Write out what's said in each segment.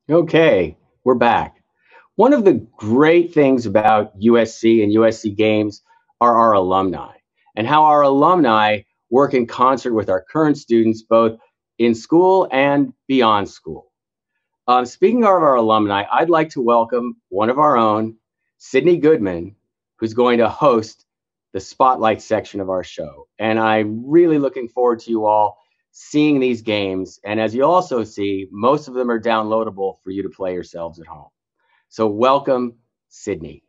Okay, we're back. One of the great things about USC and USC Games are our alumni and how our alumni work in concert with our current students, both in school and beyond school. Speaking of our alumni, I'd like to welcome one of our own, Sydnee Goodman, who's going to host the spotlight section of our show. And I'm really looking forward to you all seeing these games. And as you also see, most of them are downloadable for you to play yourselves at home. So welcome, Sydnee.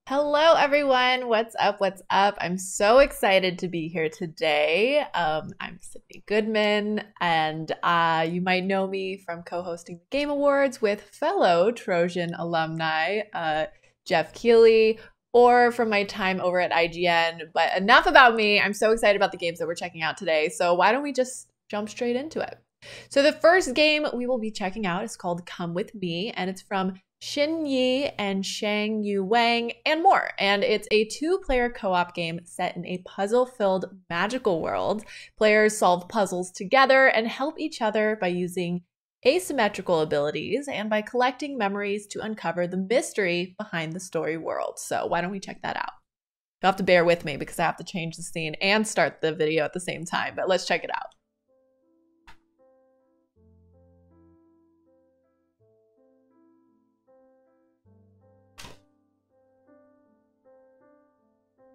Hello, everyone. What's up? What's up? I'm so excited to be here today. I'm Sydnee Goodman, and you might know me from co-hosting the Game Awards with fellow Trojan alumni, Jeff Keighley, or from my time over at IGN. But enough about me. I'm so excited about the games that we're checking out today. So why don't we just jump straight into it? So the first game we will be checking out is called Come With Me, and it's from Xin Yi and Shang Yu Wang and more. And it's a two-player co-op game set in a puzzle-filled magical world. Players solve puzzles together and help each other by using asymmetrical abilities and by collecting memories to uncover the mystery behind the story world. So why don't we check that out? You'll have to bear with me because I have to change the scene and start the video at the same time, but let's check it out.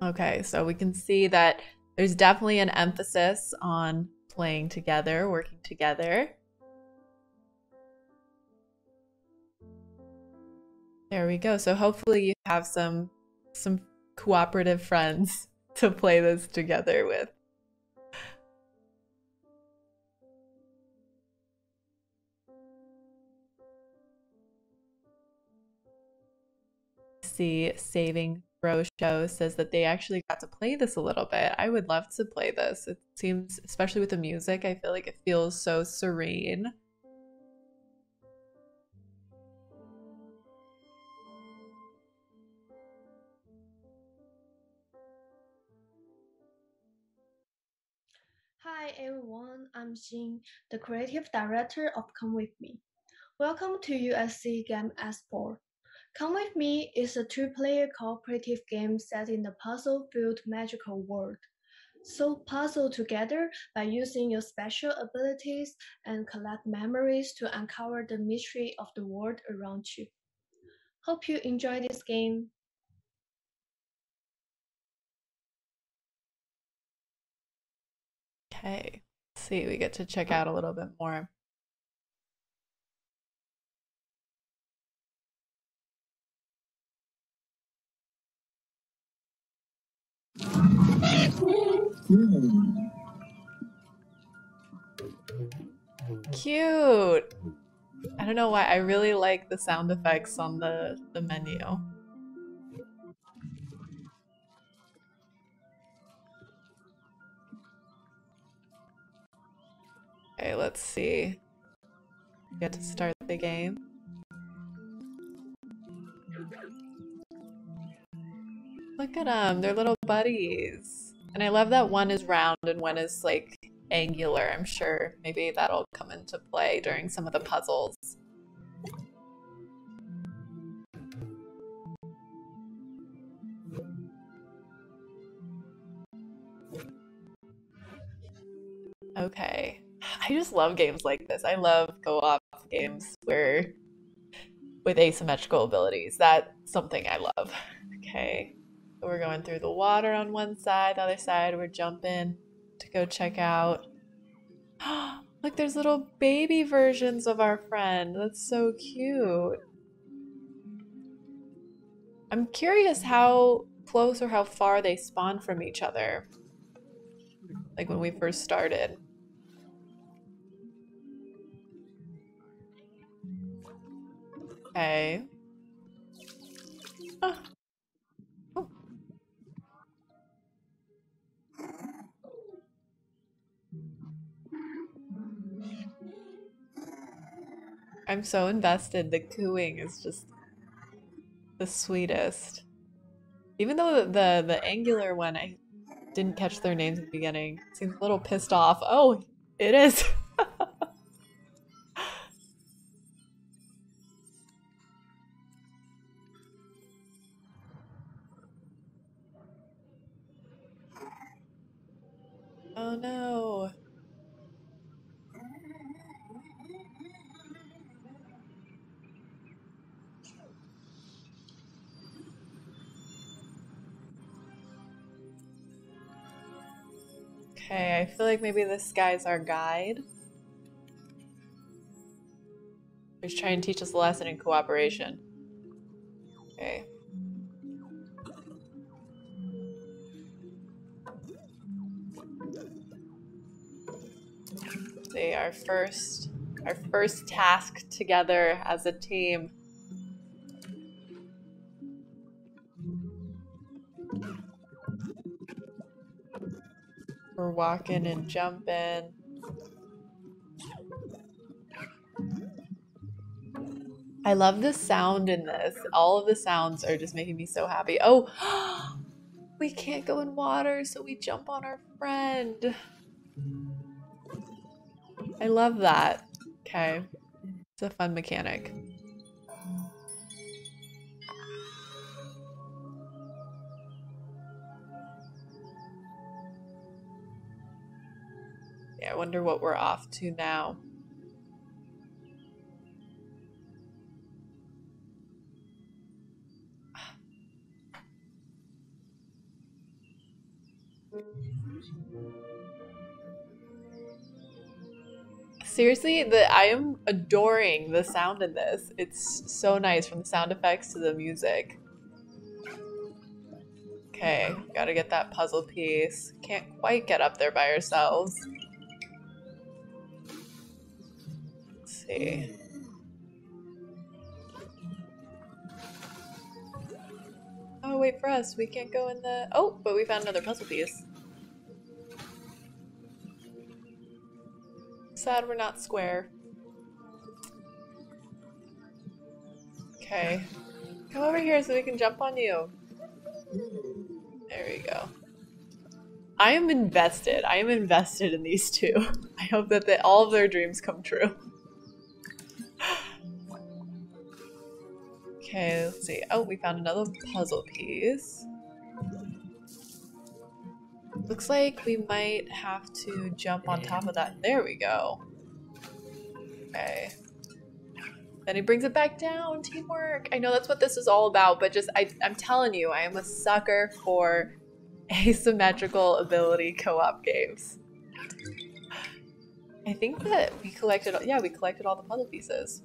Okay, so we can see that there's definitely an emphasis on playing together, working together. There we go. So hopefully you have some cooperative friends to play this together with. See, Saving Throw Show says that they actually got to play this a little bit. I would love to play this. It seems, especially with the music, I feel like it feels so serene. Hi everyone, I'm Xin, the creative director of Come With Me. Welcome to USC Game Expo. Come With Me is a two-player cooperative game set in the puzzle-filled magical world. Solve puzzles together by using your special abilities and collect memories to uncover the mystery of the world around you. Hope you enjoy this game. Okay, let's see, we get to check out a little bit more. Cute. I don't know why, I really like the sound effects on the menu. Okay, let's see. We get to start the game. Look at them, they're little buddies. And I love that one is round and one is like angular. I'm sure maybe that'll come into play during some of the puzzles. Okay. I just love games like this. I love co-op games where with asymmetrical abilities. That's something I love. Okay. So we're going through the water on one side, the other side we're jumping to go check out. Look, there's little baby versions of our friend. That's so cute. I'm curious how close or how far they spawn from each other. Like when we first started. Okay. Oh. Oh. I'm so invested. The cooing is just the sweetest. Even though the angular one, didn't catch their names at the beginning. Seems a little pissed off. Oh, it is. Oh no. Okay, I feel like maybe this guy's our guide. He's trying to teach us a lesson in cooperation. Okay. See, our first task together as a team. We're walking and jumping. I love the sound in this. All of the sounds are just making me so happy. Oh, we can't go in water, so we jump on our friend. I love that. Okay. It's a fun mechanic. Yeah, I wonder what we're off to now. Seriously, I am adoring the sound in this. It's so nice, from the sound effects to the music. Okay, gotta get that puzzle piece. Can't quite get up there by ourselves. Let's see. Oh, wait for us. We can't go in the... Oh, but we found another puzzle piece. Sad we're not square. Okay. Come over here so we can jump on you. There we go. I am invested. I am invested in these two. I hope that all of their dreams come true. Okay, let's see. Oh, we found another puzzle piece. Looks like we might have to jump on top of that. There we go. Okay. Then he brings it back down. Teamwork. I know that's what this is all about, but just I'm telling you, I am a sucker for asymmetrical ability co-op games. I think that we collected, yeah, we collected all the puzzle pieces.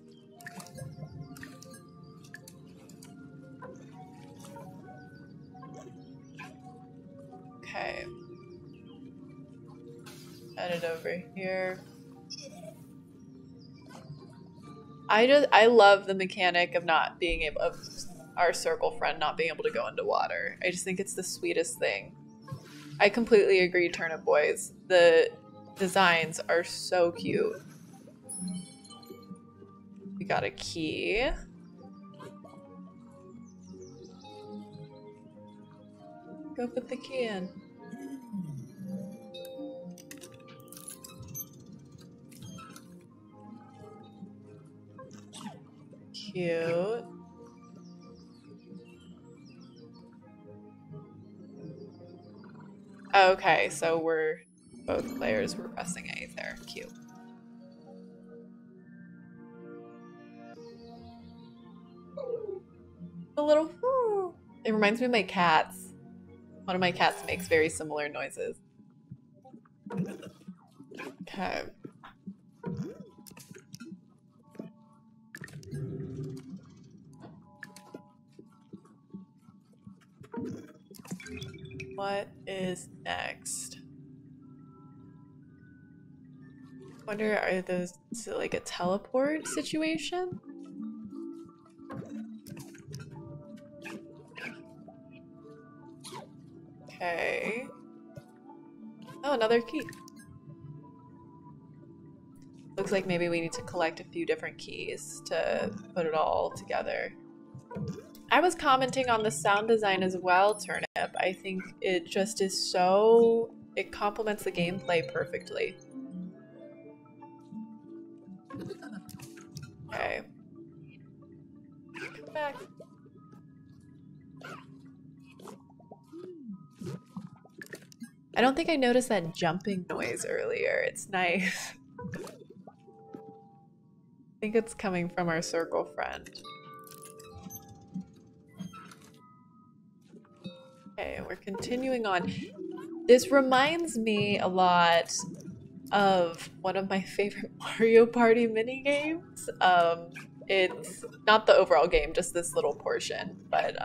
Okay. Head it over here. I love the mechanic of not being able, of our circle friend not being able to go into water. I just think it's the sweetest thing. I completely agree, Turnip Boys. The designs are so cute. We got a key. Go put the key in. Cute. Okay, so we're both players were pressing A there. Cute. A little whoo. It reminds me of my cats. One of my cats makes very similar noises. Okay. What is next? Wonder, are those, is it like a teleport situation? Okay. Oh, another key. Looks like maybe we need to collect a few different keys to put it all together. I was commenting on the sound design as well, Turnip. I think it just is so... It complements the gameplay perfectly. Okay. Come back. I don't think I noticed that jumping noise earlier. It's nice. I think it's coming from our circle friend. Okay, we're continuing on. This reminds me a lot of one of my favorite Mario Party mini games. It's not the overall game, just this little portion, but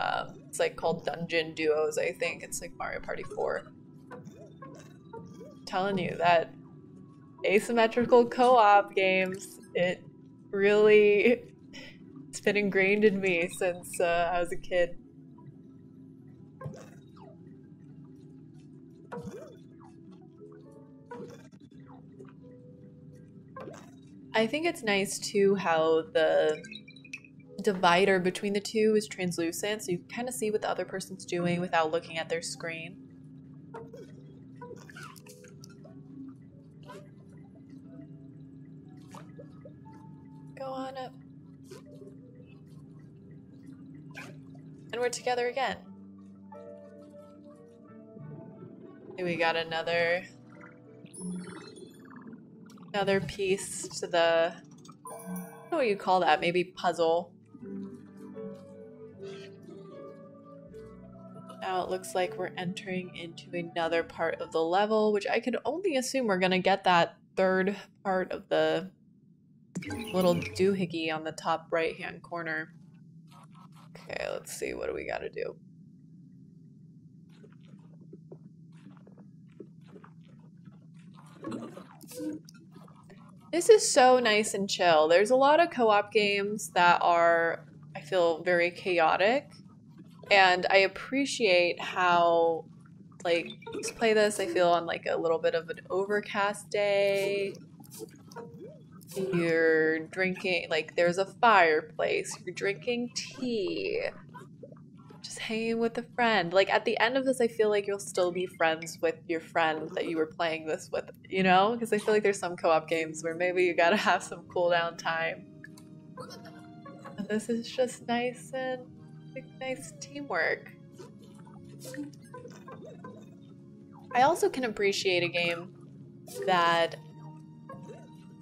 it's like called Dungeon Duos, I think. It's like Mario Party 4. I'm telling you that asymmetrical co-op games, it's been ingrained in me since I was a kid. I think it's nice too how the divider between the two is translucent, so you can kind of see what the other person's doing without looking at their screen. Go on up. And we're together again. We got another piece to the, I don't know what you call that, maybe puzzle. Now it looks like we're entering into another part of the level, which I could only assume we're gonna get that third part of the little doohickey on the top right-hand corner. Okay, let's see, what do we gotta do? This is so nice and chill. There's a lot of co-op games that are, I feel, very chaotic. And I appreciate how, like, just play this, I feel, on like a little bit of an overcast day. You're drinking, like, there's a fireplace. You're drinking tea. Just hanging with a friend. Like, at the end of this, I feel like you'll still be friends with your friend that you were playing this with, you know? Because I feel like there's some co-op games where maybe you gotta have some cooldown time. And this is just nice and, like, nice teamwork. I also can appreciate a game that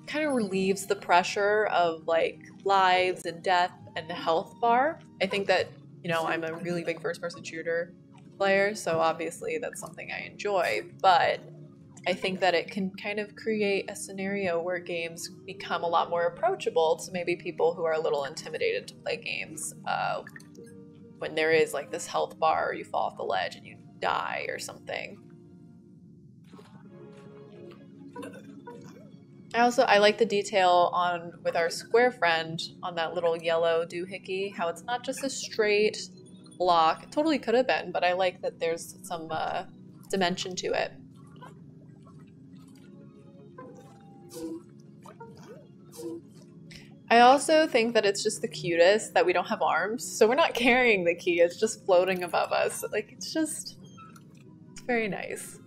kind of relieves the pressure of, like, lives and death and the health bar. I think that, you know, I'm a really big first-person shooter player, so obviously that's something I enjoy, but I think that it can kind of create a scenario where games become a lot more approachable to maybe people who are a little intimidated to play games when there is like this health bar or you fall off the ledge and you die or something. I like the detail on with our square friend on that little yellow doohickey, how it's not just a straight block. It totally could have been, but I like that there's some dimension to it. I also think that it's just the cutest that we don't have arms, so we're not carrying the key, it's just floating above us. Like, it's very nice.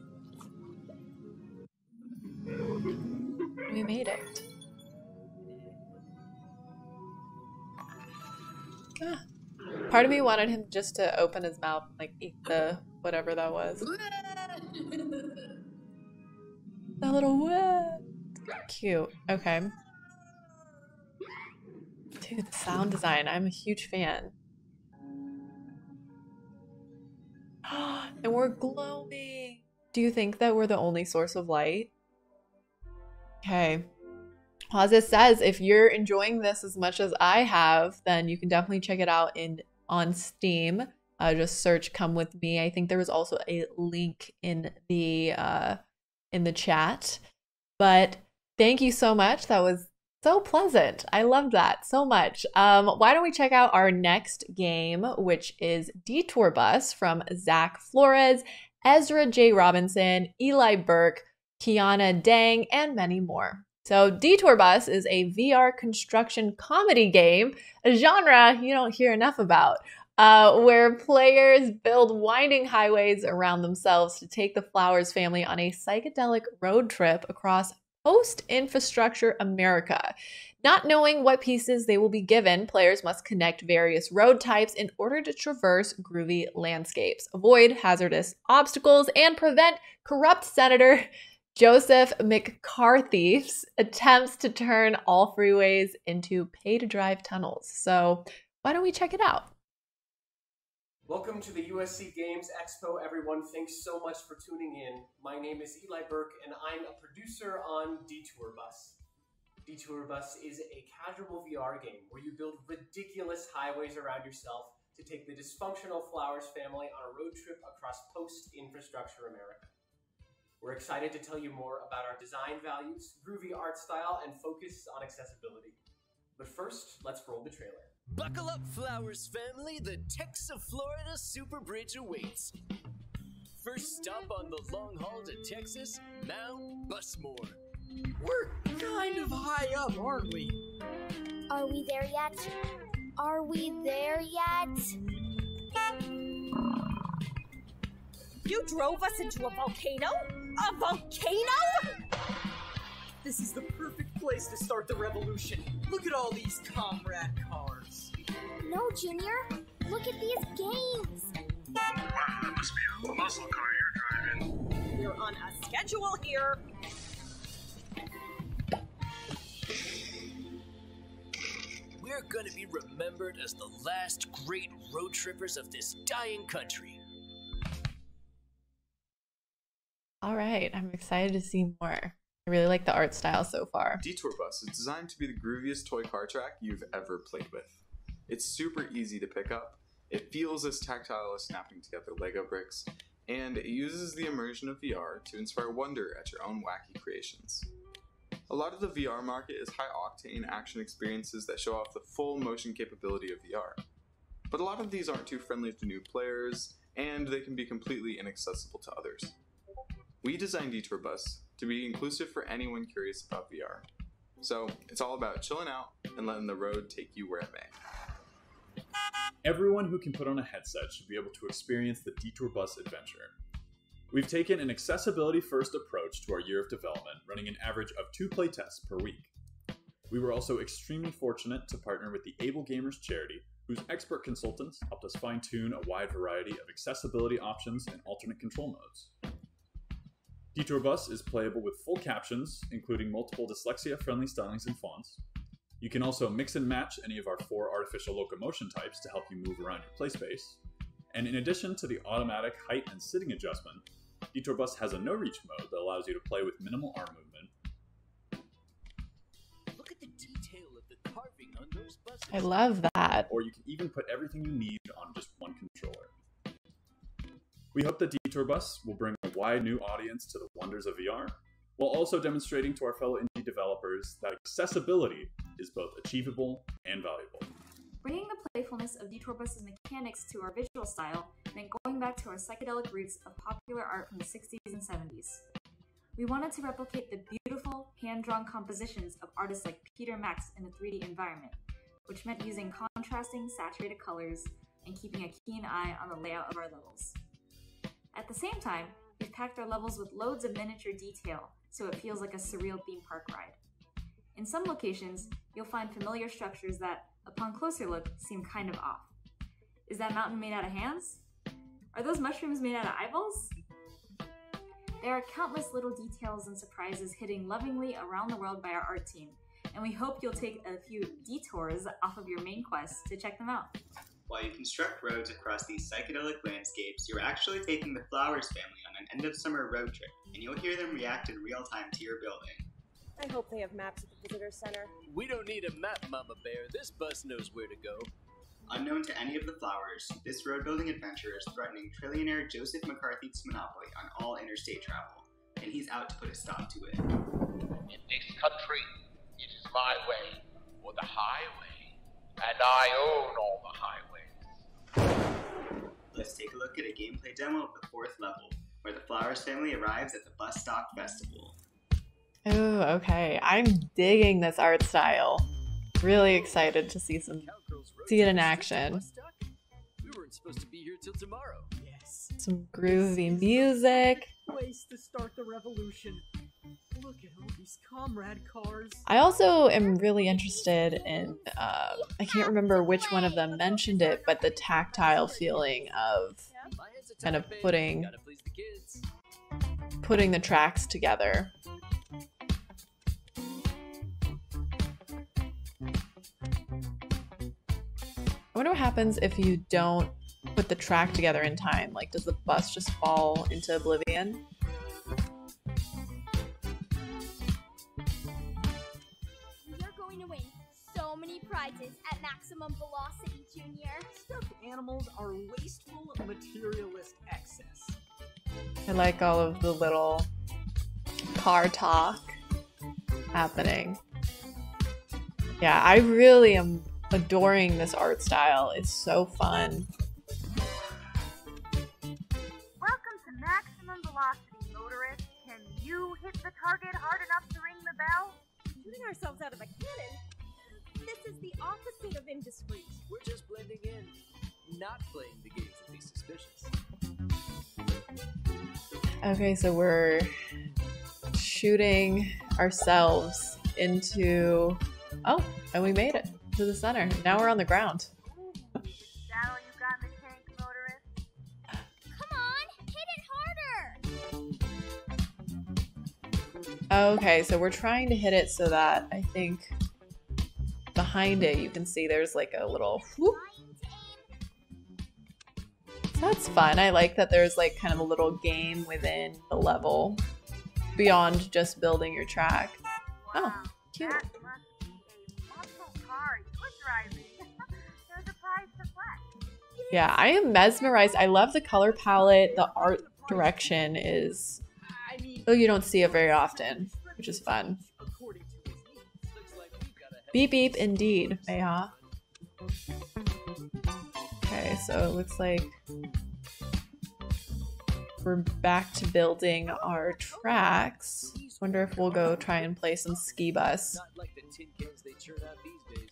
We made it. Ah. Part of me wanted him just to open his mouth and, like, eat the whatever that was. That little what? Cute. Okay. Dude, the sound design. I'm a huge fan. And we're glowing. Do you think that we're the only source of light? Okay. Well, as it says, if you're enjoying this as much as I have, then you can definitely check it out on Steam. Just search "Come With Me." I think there was also a link in the chat. But thank you so much. That was so pleasant. I loved that so much. Why don't we check out our next game, which is Detour Bus from Zach Flores, Ezra J. Robinson, Eli Burke, Kiana Dang, and many more. So Detour Bus is a VR construction comedy game, a genre you don't hear enough about, where players build winding highways around themselves to take the Flowers family on a psychedelic road trip across post-infrastructure America. Not knowing what pieces they will be given, players must connect various road types in order to traverse groovy landscapes, avoid hazardous obstacles, and prevent corrupt Senator Joseph McCarthy's attempts to turn all freeways into pay-to-drive tunnels. So why don't we check it out? Welcome to the USC Games Expo, everyone. Thanks so much for tuning in. My name is Eli Burke, and I'm a producer on Detour Bus. Detour Bus is a casual VR game where you build ridiculous highways around yourself to take the dysfunctional Flowers family on a road trip across post-infrastructure America. We're excited to tell you more about our design values, groovy art style, and focus on accessibility. But first, let's roll the trailer. Buckle up, Flowers family. The Tex of Florida Super Bridge awaits. First stop on the long haul to Texas, Mount Busmore. We're kind of high up, aren't we? Are we there yet? Are we there yet? You drove us into a volcano? A volcano? This is the perfect place to start the revolution. Look at all these comrade cars. No, Junior. Look at these games. Wow, that must be a muscle car you're driving. We're on a schedule here. We're gonna be remembered as the last great road trippers of this dying country. All right, I'm excited to see more. I really like the art style so far. Detour Bus is designed to be the grooviest toy car track you've ever played with. It's super easy to pick up, it feels as tactile as snapping together Lego bricks, and it uses the immersion of VR to inspire wonder at your own wacky creations. A lot of the VR market is high-octane action experiences that show off the full motion capability of VR. But a lot of these aren't too friendly to new players, and they can be completely inaccessible to others. We designed Detour Bus to be inclusive for anyone curious about VR. So it's all about chilling out and letting the road take you where it may. Everyone who can put on a headset should be able to experience the Detour Bus adventure. We've taken an accessibility-first approach to our year of development, running an average of 2 playtests per week. We were also extremely fortunate to partner with the Able Gamers charity, whose expert consultants helped us fine-tune a wide variety of accessibility options and alternate control modes. Detour Bus is playable with full captions, including multiple dyslexia-friendly stylings and fonts. You can also mix and match any of our 4 artificial locomotion types to help you move around your play space. And in addition to the automatic height and sitting adjustment, Detour Bus has a no-reach mode that allows you to play with minimal arm movement. Look at the detail of the carving on those buses. I love that. Or you can even put everything you need on just one controller. We hope that Detour Bus will bring a wide new audience to the wonders of VR, while also demonstrating to our fellow indie developers that accessibility is both achievable and valuable. Bringing the playfulness of Detour Bus's mechanics to our visual style meant going back to our psychedelic roots of popular art from the 60s and 70s. We wanted to replicate the beautiful, hand-drawn compositions of artists like Peter Max in a 3D environment, which meant using contrasting, saturated colors and keeping a keen eye on the layout of our levels. At the same time, we've packed our levels with loads of miniature detail, so it feels like a surreal theme park ride. In some locations, you'll find familiar structures that, upon closer look, seem kind of off. Is that mountain made out of hands? Are those mushrooms made out of eyeballs? There are countless little details and surprises hidden lovingly around the world by our art team, and we hope you'll take a few detours off of your main quest to check them out. While you construct roads across these psychedelic landscapes, you're actually taking the Flowers family on an end-of-summer road trip, and you'll hear them react in real time to your building. I hope they have maps at the visitor center. We don't need a map, Mama Bear. This bus knows where to go. Unknown to any of the Flowers, this road-building adventure is threatening trillionaire Joseph McCarthy's monopoly on all interstate travel, and he's out to put a stop to it. In this country, it is my way, or the highway, and I own all the highways. Let's take a look at a gameplay demo of the 4th level, where the Flowers family arrives at the Bus Stop Festival. Oh, okay. I'm digging this art style. Really excited to see it in action. We weren't supposed to be here till tomorrow. Yes. Some groovy music. Place to start the revolution. Look at all these comrade cars. I also am really interested in, I can't remember which one of them mentioned it, but the tactile feeling of kind of putting the tracks together. I wonder what happens if you don't put the track together in time. Like, does the bus just fall into oblivion? You're going to win so many prizes at Maximum Velocity, Junior. Stuffed animals are wasteful, materialist excess. I like all of the little car talk happening. Yeah, I really am adoring this art style. It's so fun. Welcome to Maximum Velocity, motorist. Can you hit the target hard enough to ring the bell? Shooting ourselves out of a cannon? This is the opposite of indiscreet. We're just blending in, not playing the games of the suspicious. Okay, so we're shooting ourselves into... Oh, and we made it to the center. Now we're on the ground. That all you got in the tank, motorist? Come on, hit it harder! Okay, so we're trying to hit it so that I think behind it you can see there's like a little whoop. So that's fun. I like that there's like kind of a little game within the level beyond just building your track. Oh, cute. That must be a muscle car you're driving. There's a prize to collect. Yeah, I am mesmerized. I love the color palette. The art direction is... Oh, you don't see it very often, which is fun. Beep beep indeed, Mayha. Okay, so it looks like we're back to building our tracks. Wonder if we'll go try and play some ski bus. Not like the tin cans they churn out these days.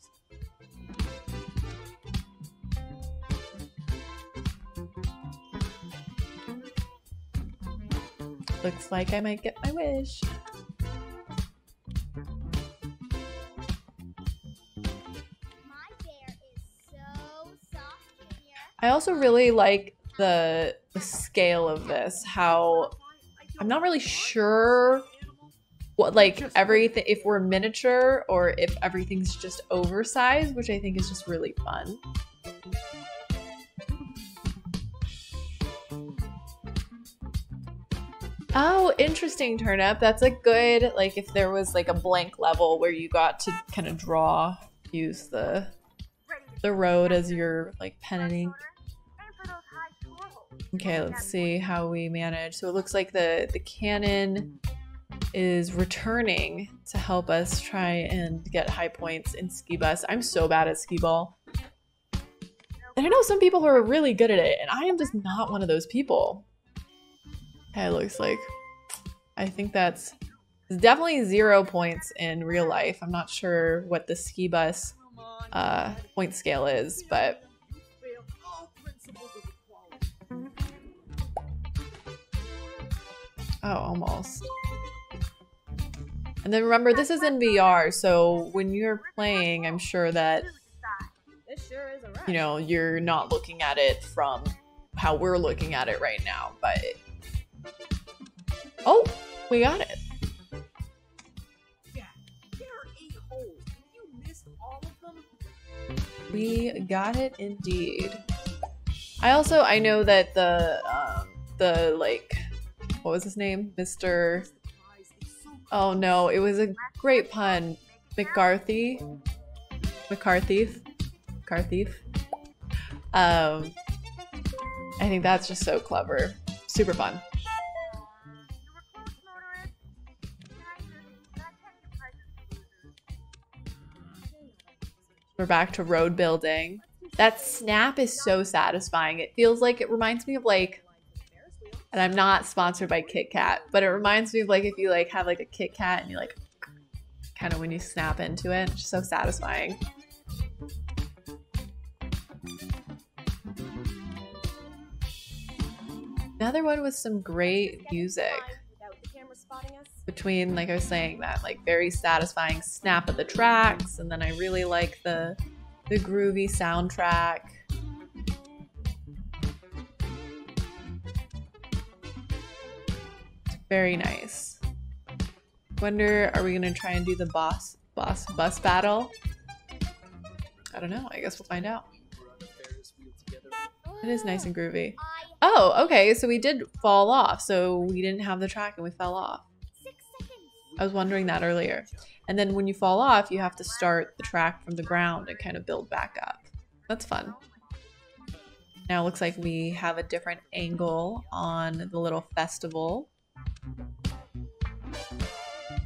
Looks like I might get my wish. I also really like the scale of this, how I'm not really sure what, like, everything, if we're miniature or if everything's just oversized, which I think is just really fun. Oh, interesting, Turnip. That's a good, like, if there was like a blank level where you got to kind of draw, use the road as your like pen and ink. Okay, let's see how we manage. So it looks like the cannon is returning to help us try and get high points in ski bus. I'm so bad at skee ball. And I know some people who are really good at it, and I am just not one of those people. Okay, it looks like, I think that's definitely 0 points in real life. I'm not sure what the ski bus point scale is, but oh, almost. And then remember, this is in VR, so when you're playing, I'm sure that, you know, you're not looking at it from how we're looking at it right now, but... Oh, we got it. Yeah, there are 8 holes. You missed all of them? We got it indeed. I know that the like, what was his name? Mr. Oh no, it was a great pun. McCarthy. I think that's just so clever. Super fun. We're back to road building. That snap is so satisfying. It feels like, it reminds me of like And I'm not sponsored by Kit Kat, but it reminds me of like if you like have like a Kit Kat and you like kind of when you snap into it, it's just so satisfying. Another one with some great music. Between, like I was saying, that like very satisfying snap of the tracks, and then I really like the groovy soundtrack. Very nice. Wonder, are we gonna try and do the bus battle? I don't know. I guess we'll find out. It is nice and groovy. Oh, okay. So we did fall off. So we didn't have the track and we fell off. I was wondering that earlier. And then when you fall off, you have to start the track from the ground and kind of build back up. That's fun. Now it looks like we have a different angle on the little festival.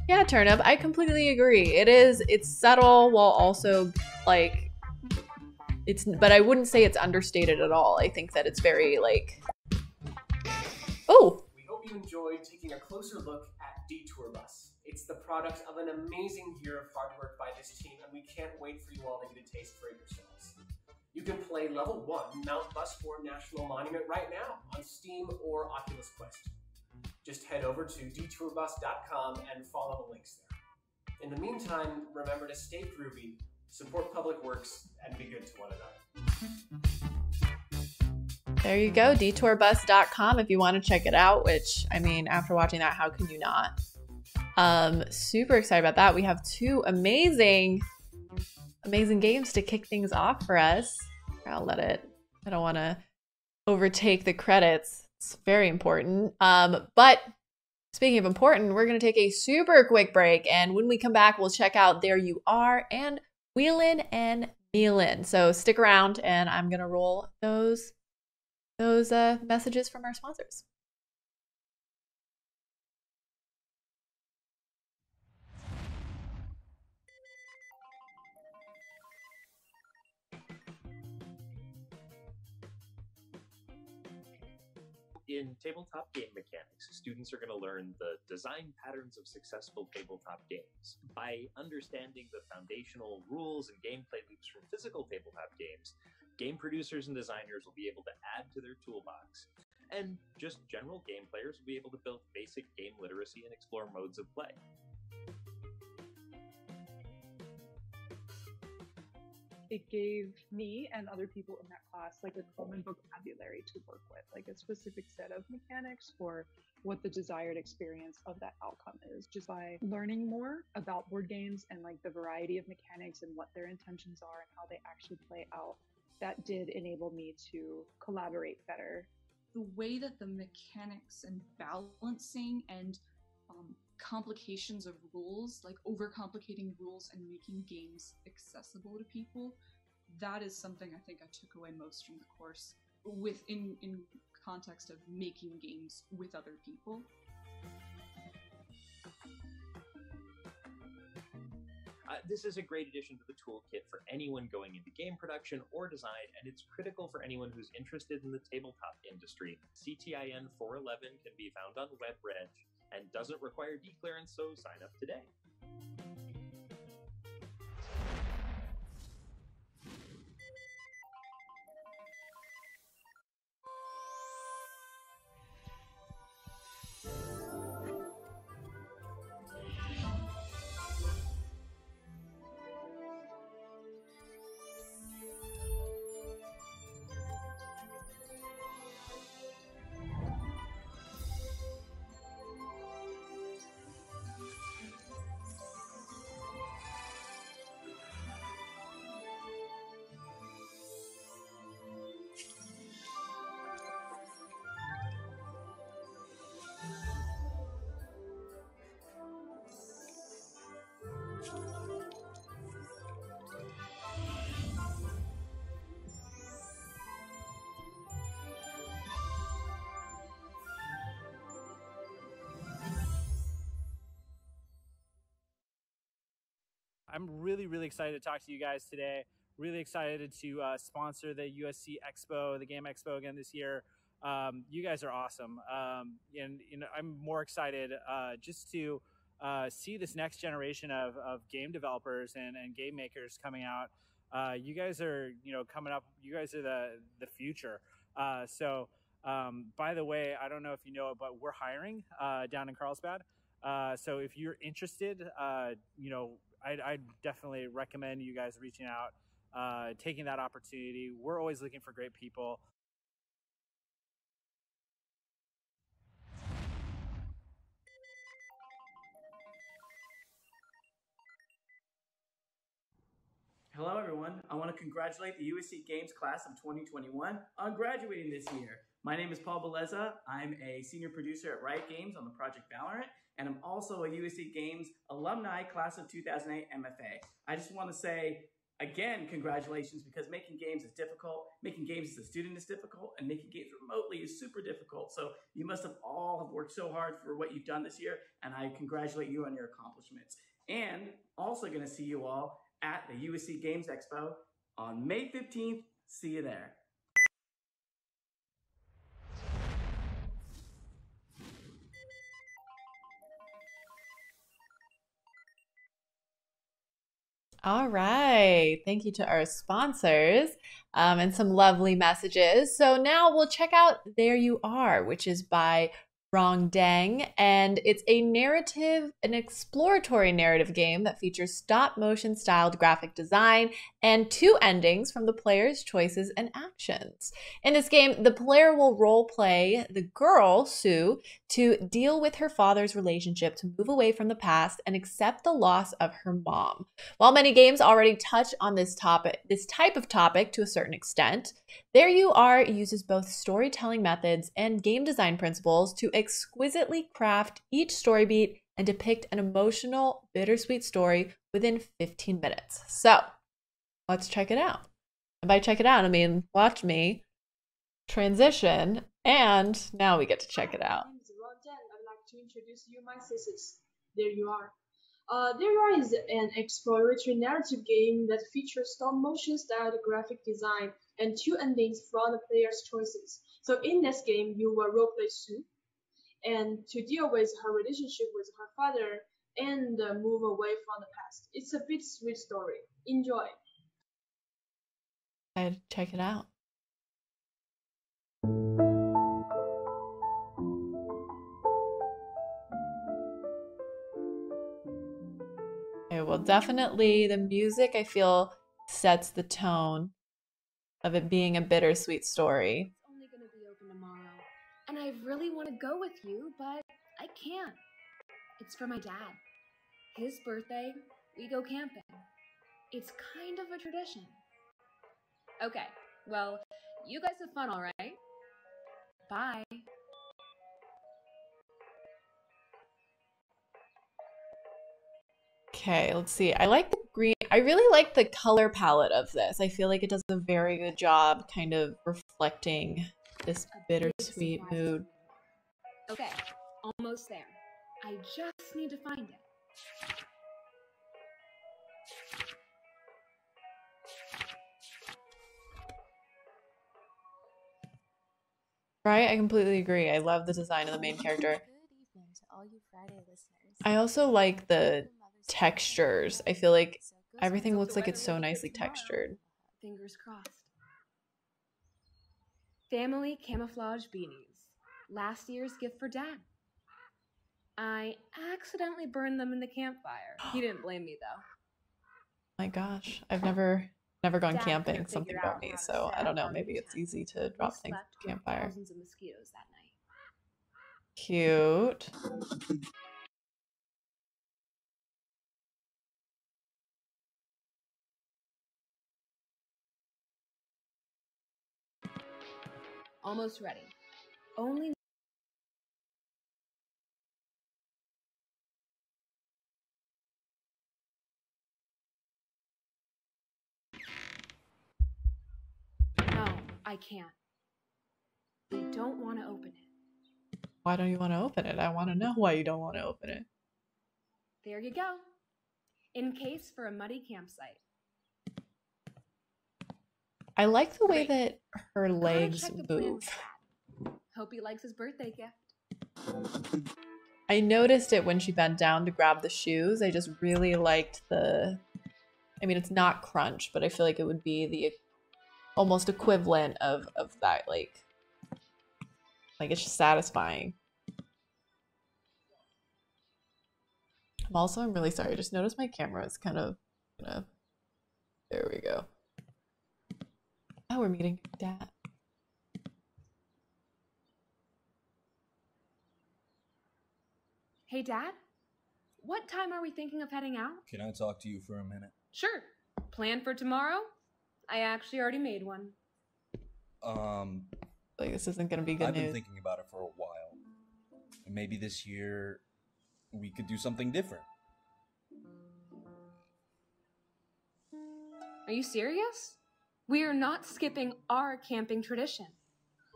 Yeah, Turnip, I completely agree. It's subtle while also like but I wouldn't say it's understated at all. I think that it's very like, oh. We hope you enjoyed taking a closer look at Detour Bus. It's the product of an amazing year of hard work by this team, and we can't wait for you all to get a taste for it yourselves. You can play Level 1 Mount Busmore National Monument right now on Steam or Oculus Quest. Just head over to detourbus.com and follow the links there. In the meantime, remember to stay groovy, support public works, and be good to one another. There you go, detourbus.com if you want to check it out, which, I mean, after watching that, how can you not? Super excited about that. We have two amazing games to kick things off for us. I don't want to overtake the credits. It's very important. But speaking of important, we're going to take a super quick break. And when we come back, we'll check out There You Are and Wheelin' and Mealin'. So stick around and I'm going to roll those messages from our sponsors. In tabletop game mechanics, students are going to learn the design patterns of successful tabletop games. By understanding the foundational rules and gameplay loops from physical tabletop games, game producers and designers will be able to add to their toolbox. And just general game players will be able to build basic game literacy and explore modes of play. It gave me and other people in that class like a common vocabulary to work with, like a specific set of mechanics for what the desired experience of that outcome is. Just by learning more about board games and like the variety of mechanics and what their intentions are and how they actually play out, that did enable me to collaborate better. The way that the mechanics and balancing and complications of rules, like overcomplicating rules and making games accessible to people, that is something I think I took away most from the course in context of making games with other people. This is a great addition to the toolkit for anyone going into game production or design, and it's critical for anyone who's interested in the tabletop industry. CTIN 411 can be found on WebReg and doesn't require declearance, so sign up today. I'm really excited to talk to you guys today. Really excited to sponsor the USC Expo, the Game Expo again this year. you guys are awesome. And I'm more excited just to see this next generation of game developers and game makers coming out. You guys are, coming up. You guys are the future. So, by the way, I don't know if you know it, but we're hiring down in Carlsbad. So if you're interested, I'd definitely recommend you guys reaching out, taking that opportunity. We're always looking for great people. Hello, everyone. I want to congratulate the USC Games class of 2021 on graduating this year. My name is Paul Beleza. I'm a senior producer at Riot Games on the Project Valorant, and I'm also a USC Games alumni class of 2008 MFA. I just want to say, again, congratulations, because making games is difficult. Making games as a student is difficult, and making games remotely is super difficult. So you must have all worked so hard for what you've done this year, and I congratulate you on your accomplishments. And also going to see you all at the USC Games Expo on May 15th. See you there. All right. Thank you to our sponsors and some lovely messages. So now we'll check out There You Are, which is by Rong Deng, and it's an exploratory narrative game that features stop-motion styled graphic design and 2 endings from the player's choices and actions. In this game, the player will role-play the girl, Sue, to deal with her father's relationship, to move away from the past and accept the loss of her mom. While many games already touch on this type of topic to a certain extent, There You Are uses both storytelling methods and game design principles to exquisitely craft each story beat and depict an emotional, bittersweet story within 15 minutes. So, let's check it out. And by check it out, I mean watch me transition, and now we get to check it out. My name is Ron Den. I'd like to introduce you my thesis. There You Are. There You Are is an exploratory narrative game that features stop-motion styled graphic design and 2 endings from the player's choices. So in this game, you will roleplay Sue, and to deal with her relationship with her father and move away from the past. It's a bittersweet story. Enjoy. I'd check it out. Okay, well, definitely the music, I feel, sets the tone of it being a bittersweet story. It's only going to be open tomorrow, and I really want to go with you, but I can't. It's for my dad. His birthday, we go camping. It's kind of a tradition. Okay, well, you guys have fun, all right? Bye. Okay, let's see. I like the green. I really like the color palette of this. I feel like it does a very good job kind of reflecting this bittersweet mood. Okay, almost there. I just need to find it. Right? I completely agree. I love the design of the main character. Good evening to all you Friday listeners. I also like the textures. I feel like everything looks like it's so nicely textured. Fingers crossed. Family camouflage beanies. Last year's gift for Dad. I accidentally burned them in the campfire. He didn't blame me though. My gosh, I've never gone camping. Something about me, so I don't know. Maybe it's easy to drop things at the campfire. Thousands of mosquitoes that night. Cute. Almost ready. Only no, I can't. I don't want to open it. Why don't you want to open it? I want to know why you don't want to open it. There you go. In case for a muddy campsite. I like the way that her legs move. Hope he likes his birthday gift. I noticed it when she bent down to grab the shoes. I just really liked the, I mean, it's not crunch, but I feel like it would be the almost equivalent of that, like it's just satisfying. I'm really sorry. I just noticed my camera is kind of, there we go. Oh, we're meeting Dad. Hey, Dad? What time are we thinking of heading out? Can I talk to you for a minute? Sure. Plan for tomorrow? I actually already made one. Like, this isn't gonna be good I've news. been thinking about it for a while. And maybe this year we could do something different. Are you serious? We are not skipping our camping tradition.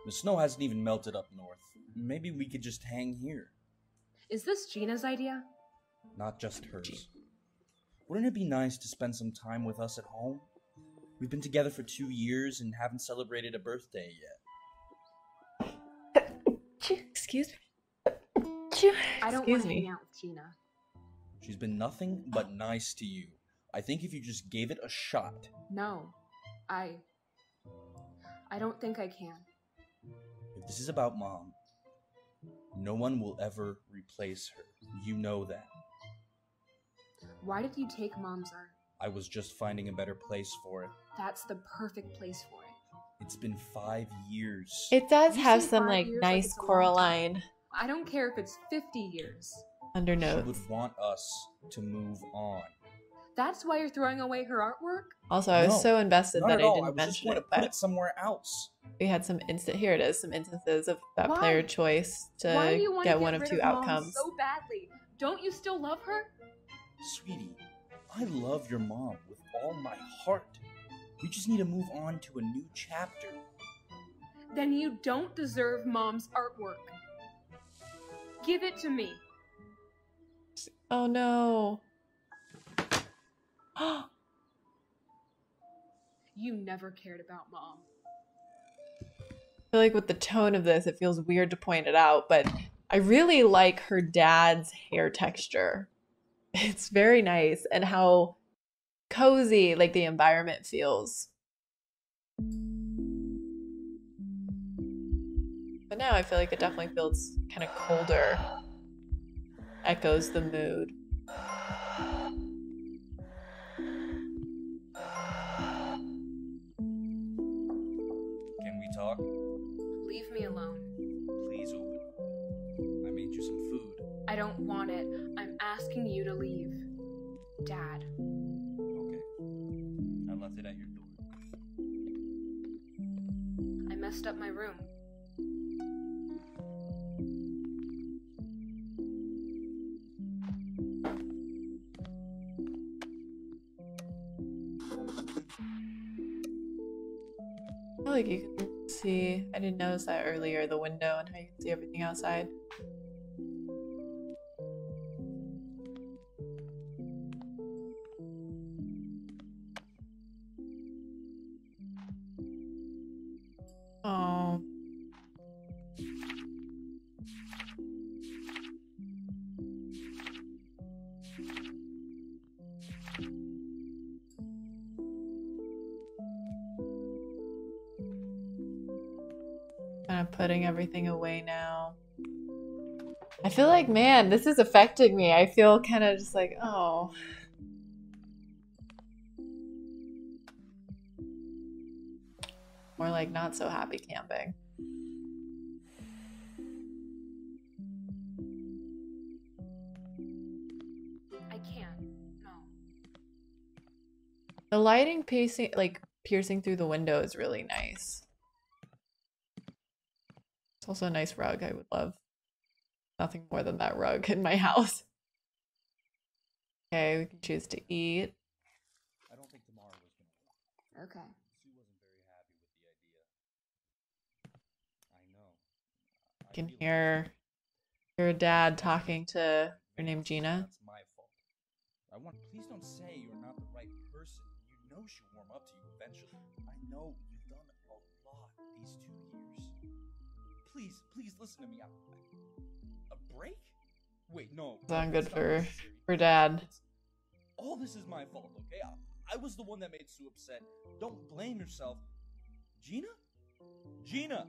The snow hasn't even melted up north. Maybe we could just hang here. Is this Gina's idea? Not just hers. Wouldn't it be nice to spend some time with us at home? We've been together for 2 years and haven't celebrated a birthday yet. Excuse me. I don't want to hang out with Gina. She's been nothing but nice to you. I think if you just gave it a shot. No. I don't think I can. If this is about Mom, no one will ever replace her. You know that. Why did you take Mom's art? I was just finding a better place for it. That's the perfect place for it. It's been 5 years. It does You have say some 5 like years nice it's a long Coraline time. I don't care if it's 50 years. She undernotes. would want us to move on. That's why you're throwing away her artwork? Also, I was No, so invested not that at I all. didn't I was just mention going it, to put but it somewhere else. we had some here it is, some instances of that Why? player choice Why do to you want get to one of rid two Mom outcomes. so badly? Don't you still love her? Sweetie, I love your mom with all my heart. We just need to move on to a new chapter. Then you don't deserve Mom's artwork. Give it to me. Oh no. You never cared about Mom. I feel like with the tone of this, it feels weird to point it out, but I really like her dad's hair texture. It's very nice, and how cozy like the environment feels. But now I feel like it definitely feels kind of colder. Echoes the mood. Can we talk? Leave me alone. Please open. I made you some food. I don't want it. I'm asking you to leave. Dad. Okay. I left it at your door. I messed up my room. I feel like you can see, I didn't notice that earlier, the window and how you can see everything outside. Oh. Kind of putting everything away now. I feel like, man, this is affecting me. I feel kind of just like, oh. More like not so happy camping. I can't. No. The lighting piercing through the window is really nice. It's also a nice rug. I would love nothing more than that rug in my house. Okay, we can choose to eat. I don't think tomorrow was going to work. Okay. Sue wasn't very happy with the idea. I know. You can hear your dad talking to her named Gina. That's my fault. Please don't say you're not the right person. You know she'll warm up to you eventually. I know you've done a lot these 2 years. please listen to me. A break? Wait, no. Sound good that's not for necessary. dad. All this is my fault, okay? I was the one that made Sue upset. Don't blame yourself. Gina? Gina!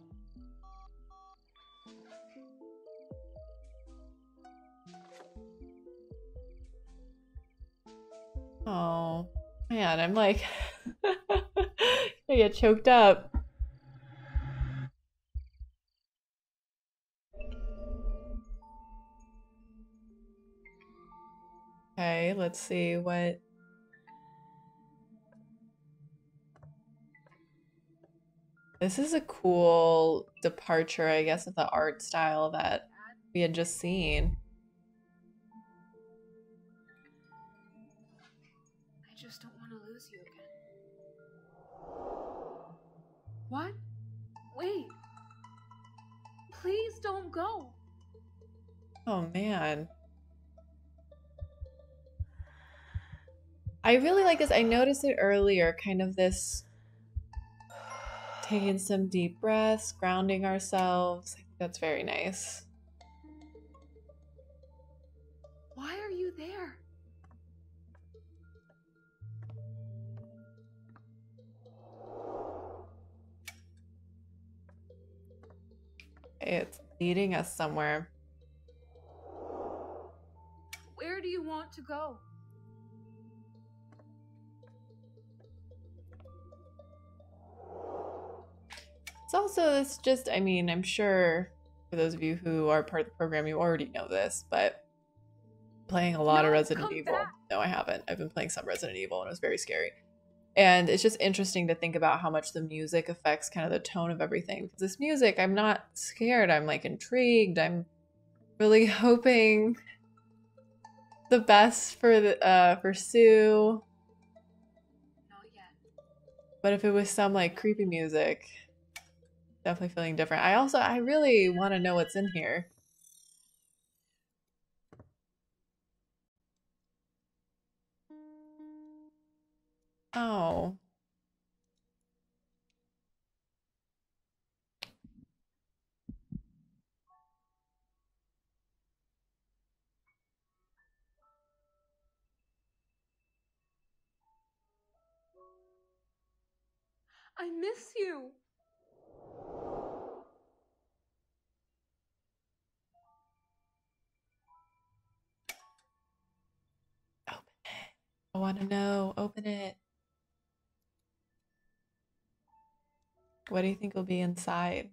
Oh, man, I'm like, I get choked up. Okay, let's see what. This is a cool departure, I guess, of the art style that we had just seen. I just don't want to lose you again. What? Wait. Please don't go. Oh, man. I really like this. I noticed it earlier, kind of this taking some deep breaths, grounding ourselves. I think that's very nice. Why are you there? It's leading us somewhere. Where do you want to go? It's also, it's just, I mean, I'm sure for those of you who are part of the program, you already know this, but playing a lot of Resident Evil. No, I haven't. I've been playing some Resident Evil and it was very scary. And it's just interesting to think about how much the music affects kind of the tone of everything. Because this music, I'm not scared. I'm like intrigued. I'm really hoping the best for the for Sue. Not yet. But if it was some like creepy music, definitely feeling different. I really want to know what's in here. Oh. I miss you. I want to know. Open it. What do you think will be inside?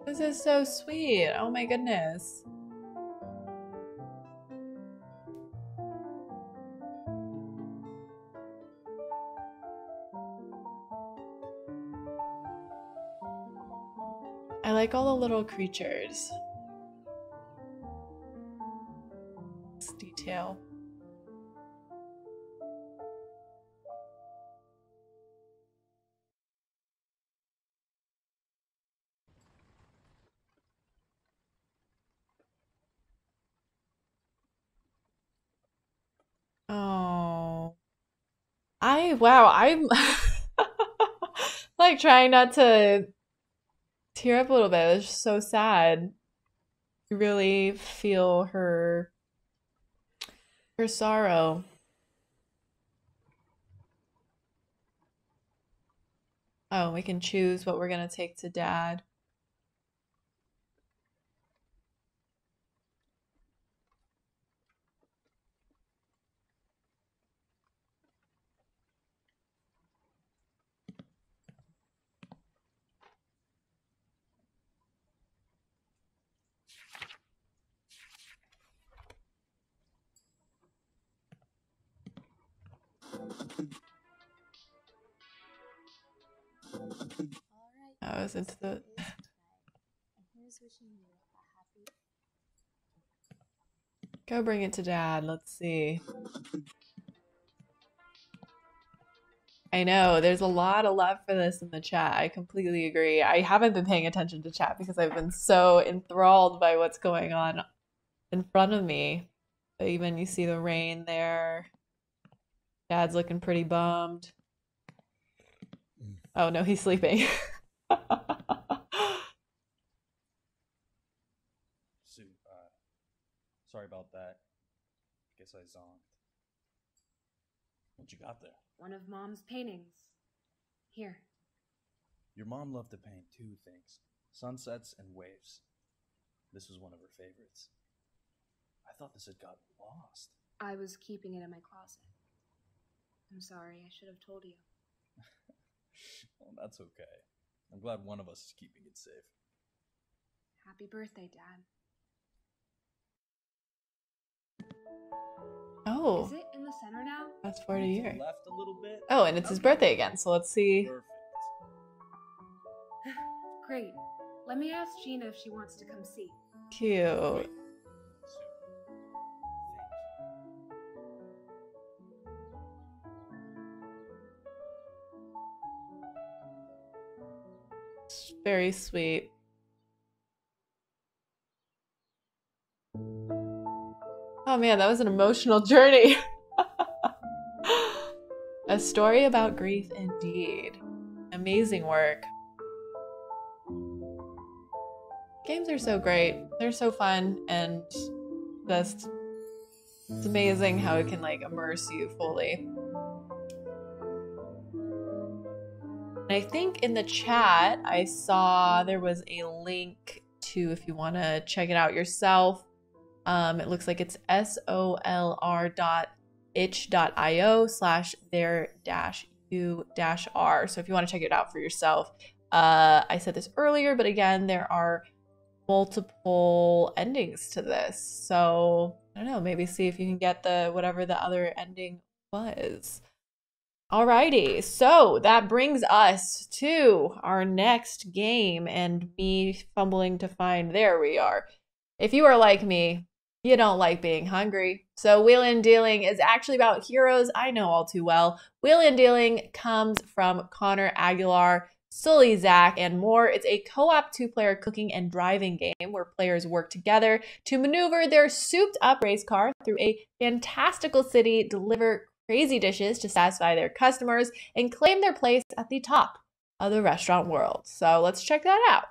This is so sweet. Oh my goodness. I like all the little creatures. This detail. Oh. Wow, I'm like trying not to tear up a little bit. It's just so sad. You really feel her sorrow. Oh, we can choose what we're gonna take to Dad. I was into the. Go bring it to Dad. Let's see. I know. There's a lot of love for this in the chat. I completely agree. I haven't been paying attention to chat because I've been so enthralled by what's going on in front of me. But even you see the rain there. Dad's looking pretty bummed. Oh no, he's sleeping. Sorry about that. Guess I zonked. What you got there? One of Mom's paintings. Here. Your mom loved to paint two things, sunsets and waves. This was one of her favorites. I thought this had gotten lost. I was keeping it in my closet. I'm sorry, I should have told you. Well, that's okay. I'm glad one of us is keeping it safe. Happy birthday, Dad. Oh. Is it in the center now? Fast forward a year. Left a little bit. Oh, and it's his birthday again, so let's see. Perfect. Great. Let me ask Gina if she wants to come see. Cute. It's very sweet. Oh man, that was an emotional journey. A story about grief indeed. Amazing work. Games are so great. They're so fun and just, it's amazing how it can like immerse you fully. And I think in the chat, I saw there was a link to, if you want to check it out yourself. It looks like it's solr.itch.io/there-u-r. So if you want to check it out for yourself. I said this earlier, but again, there are multiple endings to this. So I don't know, maybe see if you can get the whatever the other ending was. Alrighty, so that brings us to our next game and me fumbling to find, there we are. If you are like me, you don't like being hungry. So Wheelin' Dealing is actually about heroes I know all too well. Wheelin' Dealing comes from Connor Aguilar, Sully Zach, and more. It's a co-op two-player cooking and driving game where players work together to maneuver their souped-up race car through a fantastical city, deliver crazy dishes to satisfy their customers, and claim their place at the top of the restaurant world. So let's check that out.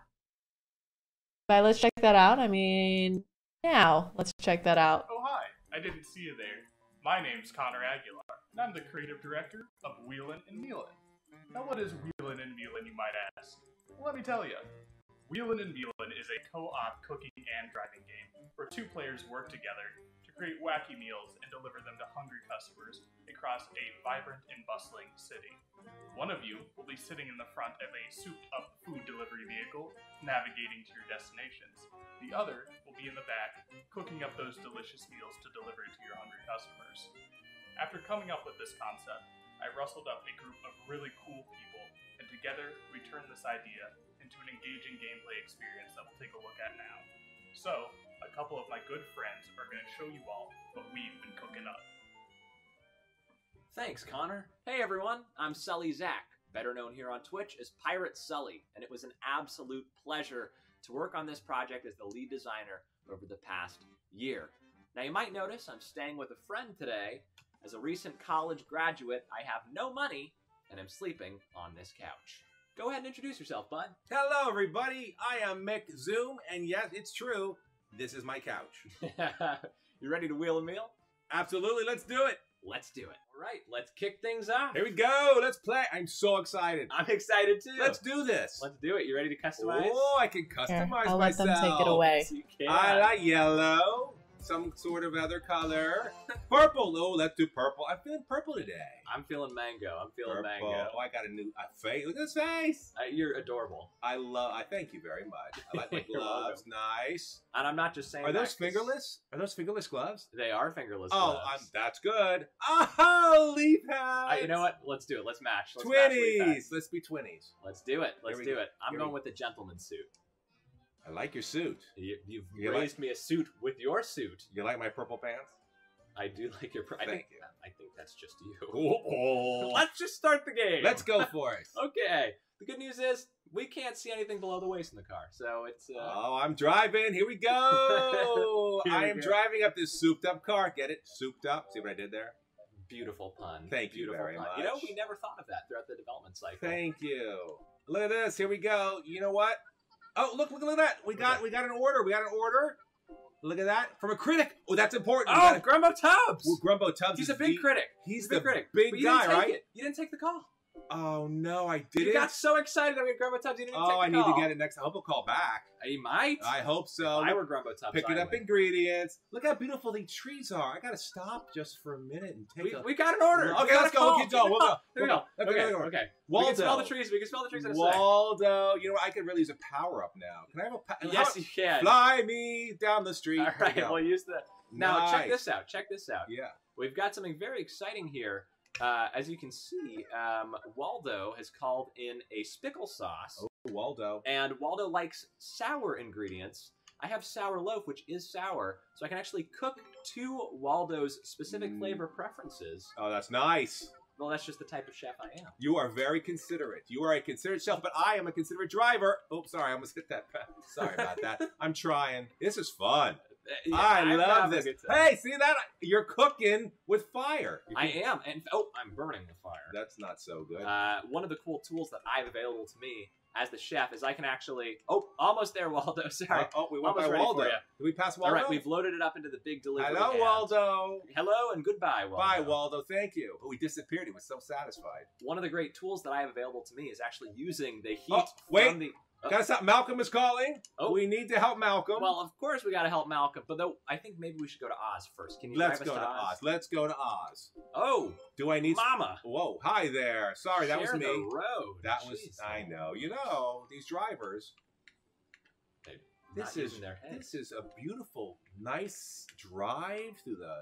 By let's check that out, I mean now. Let's check that out. Oh, hi. I didn't see you there. My name's Connor Aguilar, and I'm the creative director of Wheelin' and Mealin'. Now, what is Wheelin' and Mealin', you might ask? Well, let me tell you. Wheelin' and Mealin' is a co-op cooking and driving game where two players work together to create wacky meals and deliver them to hungry customers across a vibrant and bustling city. One of you will be sitting in the front of a souped-up food delivery vehicle, navigating to your destinations. The other will be in the back, cooking up those delicious meals to deliver to your hungry customers. After coming up with this concept, I rustled up a group of really cool people, and together we turned this idea into an engaging gameplay experience that we'll take a look at now. So, a couple of my good friends are going to show you all what we've been cooking up. Thanks, Connor. Hey everyone, I'm Sully Zach, better known here on Twitch as Pirate Sully, and it was an absolute pleasure to work on this project as the lead designer over the past year. Now you might notice I'm staying with a friend today. As a recent college graduate, I have no money, and I'm sleeping on this couch. Go ahead and introduce yourself, bud. Hello, everybody. I am Mick Zoom, and yes, it's true. This is my couch. You ready to wheel a meal? Absolutely. Let's do it. Let's do it. All right, let's kick things off. Here we go. Let's play. I'm so excited. I'm excited too. Let's do this. Let's do it. You ready to customize? Oh, I can customize I'll myself. let them take it away. Yes, you can. I like yellow. Some sort of other color. Purple. Oh, let's do purple. I'm feeling purple today. I'm feeling mango. I'm feeling Purple. mango. Oh, I got a new face. Look at his face. You're adorable. I thank you very much. I like my You're gloves. welcome. Nice. And I'm not just saying Are that those 'cause fingerless? Are those fingerless gloves? They are fingerless Oh, gloves. that's good. Oh, leaf hats. You know what? Let's do it. Let's match. Let's match leaf 20s. hats. Let's be 20s. Let's do it. Let's Here we do go. it. I'm Here going we- with the gentleman suit. I like your suit. You've You raised me a suit with your suit. You like my purple pants? I do like your. I think that's just you. Oh. Let's just start the game. Let's go for it. Okay. The good news is we can't see anything below the waist in the car, so it's. Oh, I'm driving. Here we go. Here I we am go. driving up this souped-up car. Get it? Souped up. See what I did there? Beautiful pun. Thank you Beautiful very pun. much. You know, we never thought of that throughout the development cycle. Thank you. Look at this. Here we go. You know what? Oh, look at that. We got an order. We got an order. Look at that. From a critic. Oh, that's important. Oh, Grumbo Tubbs. Well, Grumbo Tubbs He's is a big critic. He's a the big critic. big But you guy, didn't take right? it. You didn't take the call. Oh, no, I didn't. You got so excited that we had Grumbo Tubbs, you didn't take the call. I need to get it next. I hope he'll call back. He might. I hope so. If I were Grumbo Tubbs, Picking I up would. ingredients. Look how beautiful these trees are. I gotta stop just for a minute and take We got an order. Okay, let's go. We'll keep going. We'll go. There we go. Okay. Okay. Waldo. We can smell the trees. We can smell the trees in a sec. Waldo. You know what? I could really use a power up now. Can I have a Yes, you can. Fly me down the street. All right, we'll use the. Now, check Nice. this out. Check this out. Yeah. We've got something very exciting here. As you can see, Waldo has called in a spickle sauce. Oh, Waldo. And Waldo likes sour ingredients. I have sour loaf, which is sour, so I can actually cook to Waldo's specific flavor preferences. Oh, that's nice. Well, that's just the type of chef I am. You are very considerate. You are a considerate chef, but I am a considerate driver. Oh, sorry, I almost hit that. Sorry about that. I'm trying. This is fun. Yeah, I I'm love having a this. good time. Hey, see that? You're cooking with fire. I am, and I'm burning the fire. That's not so good. One of the cool tools that I have available to me as the chef is I can actually. Oh, almost there, Waldo. Sorry. We went Almost by ready Waldo. for Did you. we pass Waldo? All right, we've loaded it up into the big delivery. Hello, van. Waldo. Hello and goodbye, Waldo. Bye, Waldo. Thank you. Oh, he disappeared. He was so satisfied. One of the great tools that I have available to me is actually using the heat wait. from the. Gotta stop. Malcolm is calling. Oh. We need to help Malcolm. Well, of course we got to help Malcolm, but though I think maybe we should go to Oz first. Can you Let's drive us go to Oz? Oz. Let's go to Oz. Oh, do I need Mama? Whoa, hi there. Sorry, that was Share me. the road. That was. Jeez. I know. You know these drivers. This is a beautiful, nice drive through the.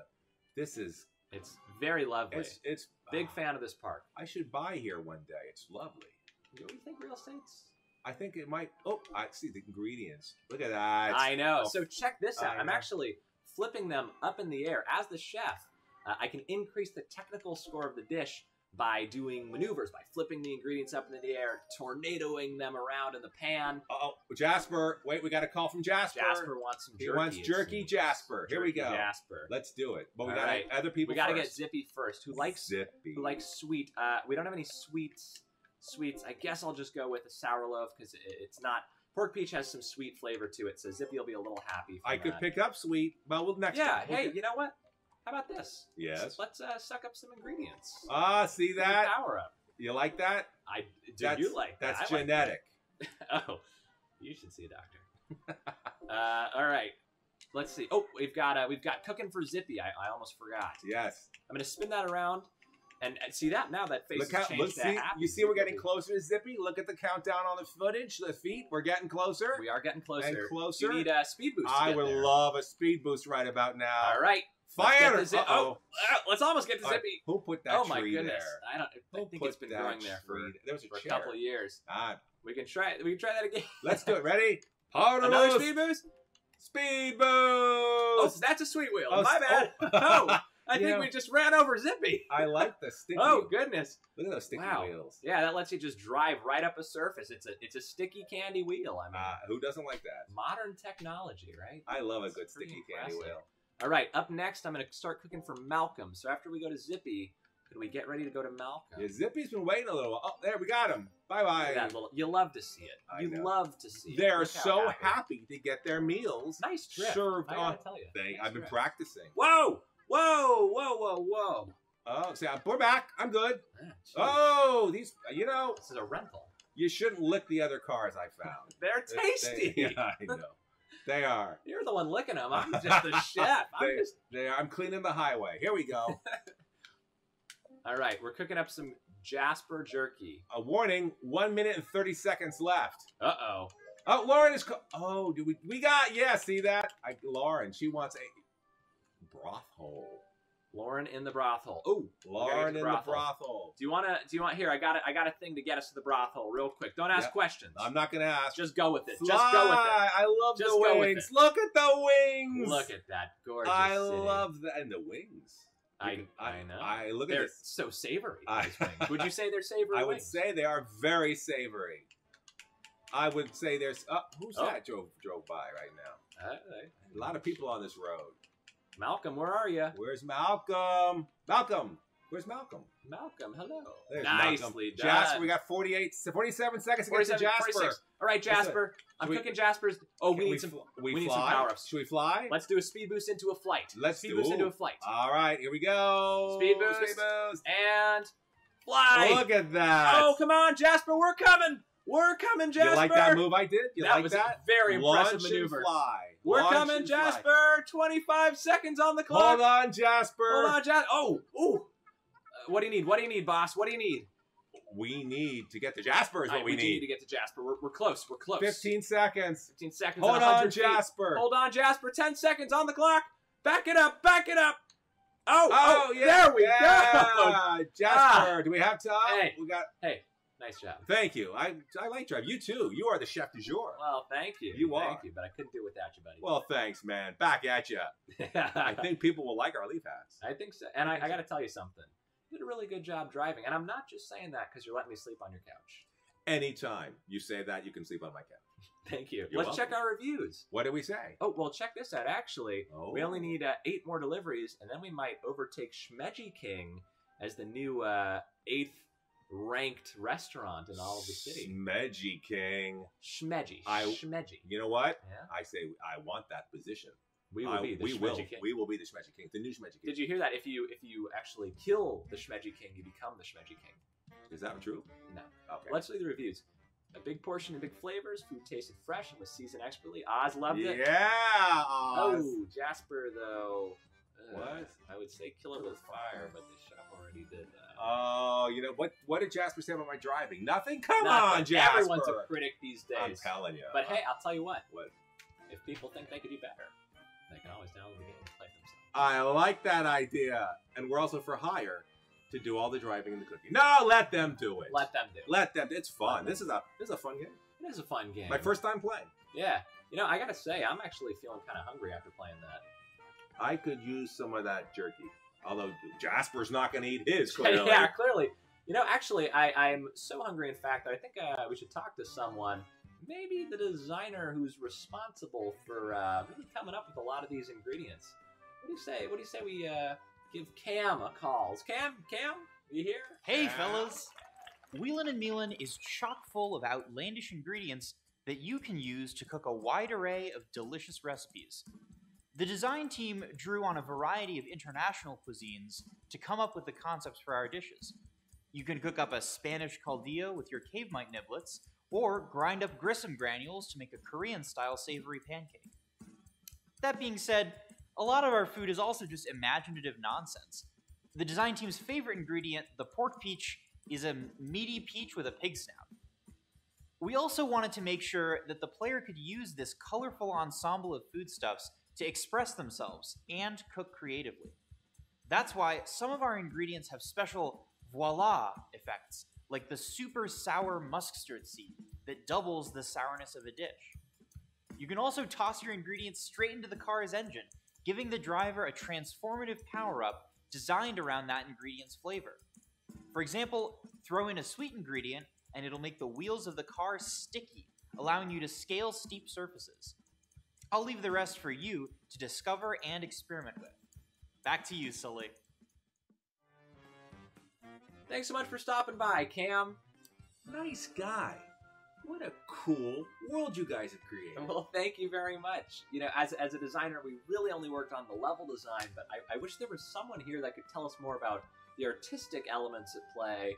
This is. It's very lovely. It's big fan of this park. I should buy here one day. It's lovely. Do you think real estate's? I think it might. Oh, I see the ingredients. Look at that. I know. Oh, So check this out. I I'm know. actually flipping them up in the air as the chef. I can increase the technical score of the dish by doing maneuvers, by flipping the ingredients up into the air, tornadoing them around in the pan. Uh-oh, Jasper. Wait, we got a call from Jasper. Jasper wants some jerky. He wants jerky Jasper. Here we go. Jasper. Let's do it. But we All got right. other people We got to first. get Zippy first. Who likes Zippy? Who likes sweet? We don't have any sweets. I guess I'll just go with a sour loaf because it's not. Pork peach has some sweet flavor to it, so Zippy will be a little happy. I could pick up sweet. Well, we'll next Yeah. time. We'll Hey, get- you know what? How about this? Yes. Let's suck up some ingredients. Ah, see Give me that? Power up. You like that? Do you like that? That's I like genetic. that. Oh, you should see a doctor. All right. Let's see. Oh, we've got cooking for Zippy. I almost forgot. Yes. I'm gonna spin that around, and see that now that face Look has how. changed. Let's to see. happy You see, we're getting Zippy. closer to Zippy. Look at the countdown on the footage. The feet. We're getting closer. We are getting closer. And closer. You need a speed boost. to I get would there. love a speed boost right about now. All right. Fire! Let's get to Uh-oh. let's almost get to All right, Zippy. Who put that Oh my tree goodness! there? I think put it's been that growing there for, tree? There was a for a chair. couple of years. Ah, We can try that again. let's do it. Ready? Powder Another loose. speed boost. Speed boost. Oh, that's a sweet wheel. Oh, My bad. oh. Oh, I You think know, we just ran over Zippy. I like the sticky. Oh goodness! Look at those sticky Wow. wheels. Yeah, that lets you just drive right up a surface. It's a sticky candy wheel. I mean, Who doesn't like that? modern technology, right? I love a It's good pretty sticky candy impressive. wheel. All right, up next, I'm going to start cooking for Malcolm. So after we go to Zippy, could we get ready to go to Malcolm? Yeah, Zippy's been waiting a little while. Oh, there we got him. Bye Look bye. at that little, you love to see it. I You know. love to see it. They're Look how so happy to get their meals Nice trip. served I on. gotta tell you. Nice I've been trip. practicing. Whoa! Whoa! Whoa! Whoa! Whoa! Oh, see, we're back. I'm good. Ah, geez. Oh, these, you know, This is a rental. you shouldn't lick the other cars I found. They're tasty. Yeah, I know. They are. You're the one licking them. I'm just the chef. I'm cleaning the highway. Here we go. All right, we're cooking up some Jasper jerky. A warning: 1 minute and 30 seconds left. Uh-oh. Oh, Lauren is. Oh, do we got? Yeah, see that? Lauren, she wants a broth hole. Lauren in the brothel. Oh, Lauren in the brothel. Do you want here? I got a thing to get us to the brothel real quick. Don't ask questions. I'm not gonna ask. Just go with it. Fly. Just go with it. I love Just the go with wings. it. Look at the wings. Look at that gorgeous I city. love that. And the wings. I know. I look They're at this. so savory. These wings. Would you say they're savory? I would wings? say they are very savory. I would say there's. Who's that drove by right now? A lot of people on this road. Malcolm, where are you? Where's Malcolm? Malcolm, where's Malcolm? Malcolm, hello. There's Nicely Malcolm. done. Jasper, we got 47 seconds to get to 47, Jasper. 46. All right, Jasper. I'm cooking Jasper's. Oh, we need some fly? power-ups. Should we fly? Let's do a speed boost into a flight. Let's speed boost into a flight. All right, here we go. Speed boost. Speed boost. And fly. Look at that. Oh, come on, Jasper. We're coming. We're coming, Jasper. You like that move I did? You that like was that? A very impressive Launch maneuver. And fly. We're Launch coming, and fly. Jasper. 25 seconds on the clock. Hold on, Jasper. Hold on, Jasper. Oh, ooh. What do you need? What do you need, boss? What do you need? We need to get to Jasper is what we do need to get to Jasper. We're close. We're close. 15 seconds. 15 seconds. Hold and on, 100 feet. Jasper. Hold on, Jasper. 10 seconds on the clock. Back it up. Back it up. Oh, yeah. There we go. Jasper, do we have time? Hey. We got. Hey. Nice job. Thank you. I like driving. You too. You are the chef du jour. Well, thank you. You are. Thank you, but I couldn't do it without you, buddy. Well, thanks, man. Back at you. I think people will like our leaf hats. I think so. And I got to tell you something. You did a really good job driving. And I'm not just saying that because you're letting me sleep on your couch. Anytime you say that, you can sleep on my couch. Thank you. You're Let's check our reviews. What did we say? Oh, well, check this out. Actually, we only need 8 more deliveries, and then we might overtake Schmedgy King as the new 8th ranked restaurant in all of the city. Schmedgy King. Schmedgy. You know what? Yeah? I say I want that position. We will be the Schmedgy King. We will be the Schmedgy King. The new Schmedgy King. Did you hear that? If you actually kill the Schmedgy King, you become the Schmedgy King. Is that true? No. Okay. Let's do the reviews. A big portion of big flavors. Food tasted fresh and was seasoned expertly. Oz loved it. Yeah, Oz. Oh, Jasper though. What? I would say kill it with fire, but the chef already did that. Oh, you know what did Jasper say about my driving? Nothing? Come Nothing. on, Jasper. Everyone's a critic these days. I'm telling you. But hey, I'll tell you what. What? If people think they could do better, they can always download the game and play themselves. I like that idea. And we're also for hire to do all the driving and the cooking. No, let them do it. Let them do it. Let them. It's fun. This is a fun game. It is a fun game. My first time playing. Yeah. You know, I gotta say, I'm actually feeling kind of hungry after playing that. I could use some of that jerky. Although Jasper's not going to eat his, clearly. Yeah, clearly. You know, actually, I'm so hungry, in fact, that I think we should talk to someone. Maybe the designer who's responsible for really coming up with a lot of these ingredients. What do you say? What do you say we give Cam a call? Is Cam, you here? Hey, fellas! Wheelin' and Mealin' is chock full of outlandish ingredients that you can use to cook a wide array of delicious recipes. The design team drew on a variety of international cuisines to come up with the concepts for our dishes. You can cook up a Spanish caldillo with your cave mite niblets, or grind up grissom granules to make a Korean-style savory pancake. That being said, a lot of our food is also just imaginative nonsense. The design team's favorite ingredient, the pork peach, is a meaty peach with a pig snout. We also wanted to make sure that the player could use this colorful ensemble of foodstuffs to express themselves and cook creatively. That's why some of our ingredients have special voila effects, like the super sour mustard seed that doubles the sourness of a dish. You can also toss your ingredients straight into the car's engine, giving the driver a transformative power-up designed around that ingredient's flavor. For example, throw in a sweet ingredient and it'll make the wheels of the car sticky, allowing you to scale steep surfaces. I'll leave the rest for you to discover and experiment with. Back to you, Sully. Thanks so much for stopping by, Cam. Nice guy. What a cool world you guys have created. Well, thank you very much. You know, as a designer, we really only worked on the level design, but I wish there was someone here that could tell us more about the artistic elements at play.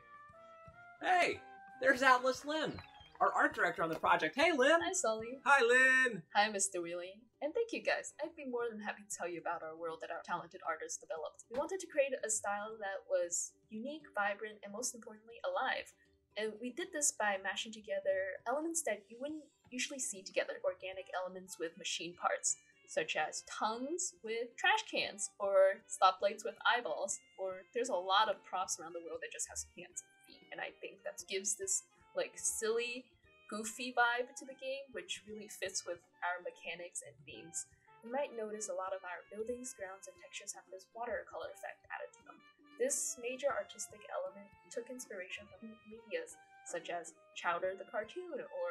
Hey, there's Atlas Lynn, our art director on the project. Hey, Lynn! Hi, Sully. Hi, Lynn! Hi, Mr. Wheeling. And thank you, guys. I'd be more than happy to tell you about our world that our talented artists developed. We wanted to create a style that was unique, vibrant, and most importantly, alive. And we did this by mashing together elements that you wouldn't usually see together, organic elements with machine parts. such as tongues with trash cans, or stoplights with eyeballs, or there's a lot of props around the world that just has hands and feet, and I think that gives this like silly, goofy vibe to the game, which really fits with our mechanics and themes. You might notice a lot of our buildings, grounds, and textures have this watercolor effect added to them. This major artistic element took inspiration from medias such as Chowder the cartoon or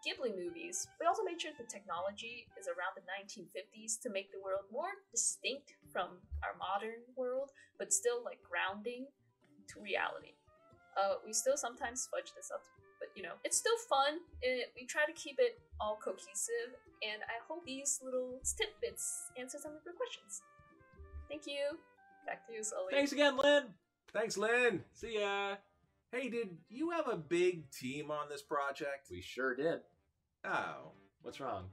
Ghibli movies. We also made sure the technology is around the 1950s to make the world more distinct from our modern world, but still like grounding to reality. We still sometimes fudge this up, but you know, it's still fun. We try to keep it all cohesive, and I hope these little tidbits answer some of your questions. Thank you. Back to you, Sully. Thanks again, Lynn. Thanks, Lynn. See ya. Hey, did you have a big team on this project? We sure did. Oh. What's wrong?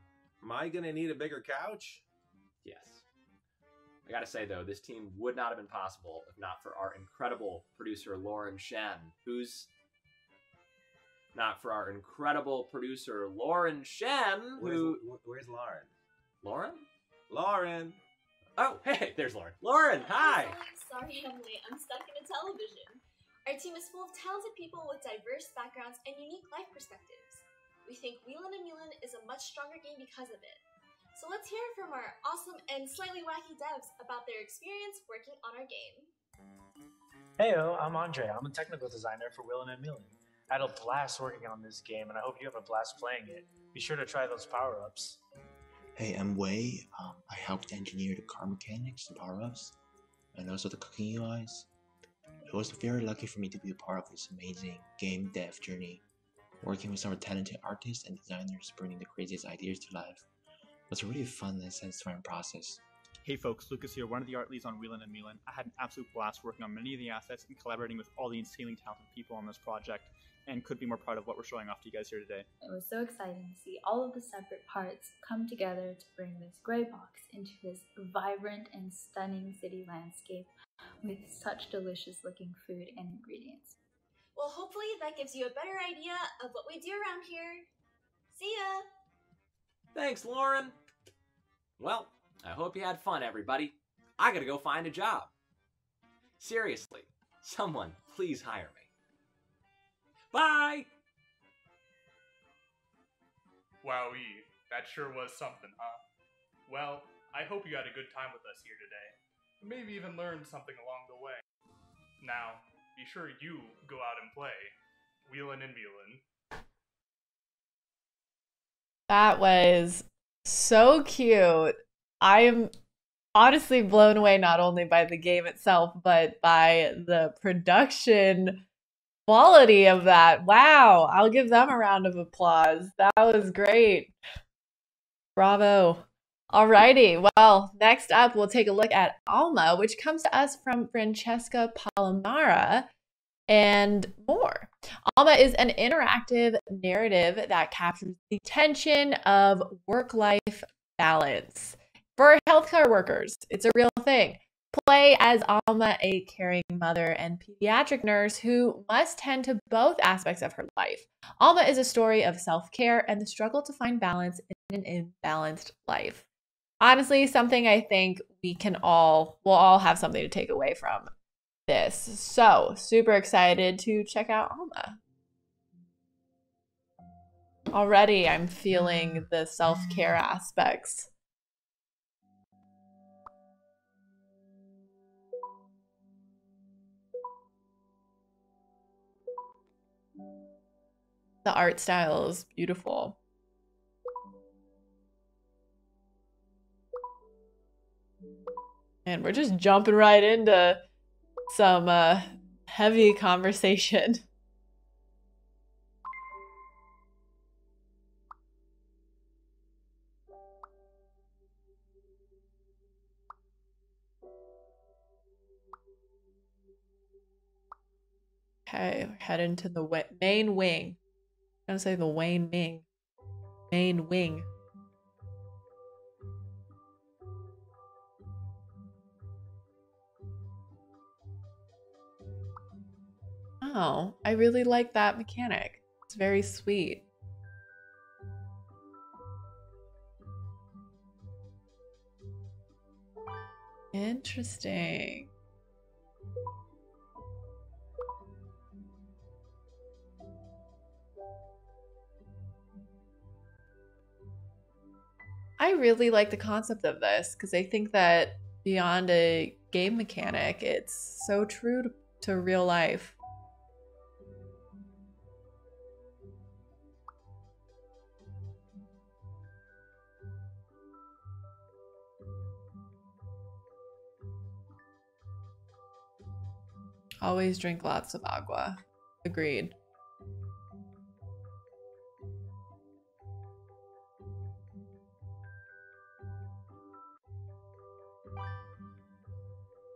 Am I gonna need a bigger couch? Yes. I gotta say, though, this team would not have been possible if not for our incredible producer, Lauren Shen, who's... Not for our incredible producer, Lauren Shen, who... Where's Lauren? Lauren? Lauren! Oh, hey, there's Lauren. Lauren, hi! Sorry I'm late. I'm stuck in a television. Our team is full of talented people with diverse backgrounds and unique life perspectives. We think Wheelin' and Mealin' is a much stronger game because of it. So let's hear from our awesome and slightly wacky devs about their experience working on our game. Heyo, I'm Andre. I'm a technical designer for Wheelin' and Mealin'. I had a blast working on this game, and I hope you have a blast playing it. Be sure to try those power-ups. Hey, I'm Wei. I helped engineer the car mechanics, the power-ups, and also the cooking UIs. It was very lucky for me to be a part of this amazing game dev journey. Working with some talented artists and designers bringing the craziest ideas to life was a really fun and satisfying process. Hey folks, Lucas here, one of the art leads on Wheelin' and Mealin'. I had an absolute blast working on many of the assets and collaborating with all the insanely talented people on this project, and could be more proud of what we're showing off to you guys here today. It was so exciting to see all of the separate parts come together to bring this gray box into this vibrant and stunning city landscape with such delicious looking food and ingredients. Well, hopefully that gives you a better idea of what we do around here. See ya! Thanks, Lauren. Well, I hope you had fun, everybody. I gotta go find a job. Seriously, someone please hire me. Bye! Wowee, that sure was something, huh? Well, I hope you had a good time with us here today. Maybe even learned something along the way. Now, be sure you go out and play Wheelin' and Mealin'. That was so cute. I am honestly blown away not only by the game itself, but by the production quality of that. Wow. I'll give them a round of applause. That was great. Bravo. Alrighty. Well, next up, we'll take a look at Alma, which comes to us from Francesca Palomara and more. Alma is an interactive narrative that captures the tension of work-life balance. For healthcare workers, it's a real thing. Play as Alma, a caring mother and pediatric nurse who must tend to both aspects of her life. Alma is a story of self-care and the struggle to find balance in an imbalanced life. Honestly, something I think we'll all have something to take away from this. So, super excited to check out Alma. Already, I'm feeling the self-care aspects. The art style is beautiful. And we're just jumping right into some heavy conversation. Okay, we're heading to the main wing. I'm gonna say the Wayne Ming. Main wing. Oh, I really like that mechanic. It's very sweet. Interesting. I really like the concept of this because I think that beyond a game mechanic, it's so true to real life. Always drink lots of agua. Agreed.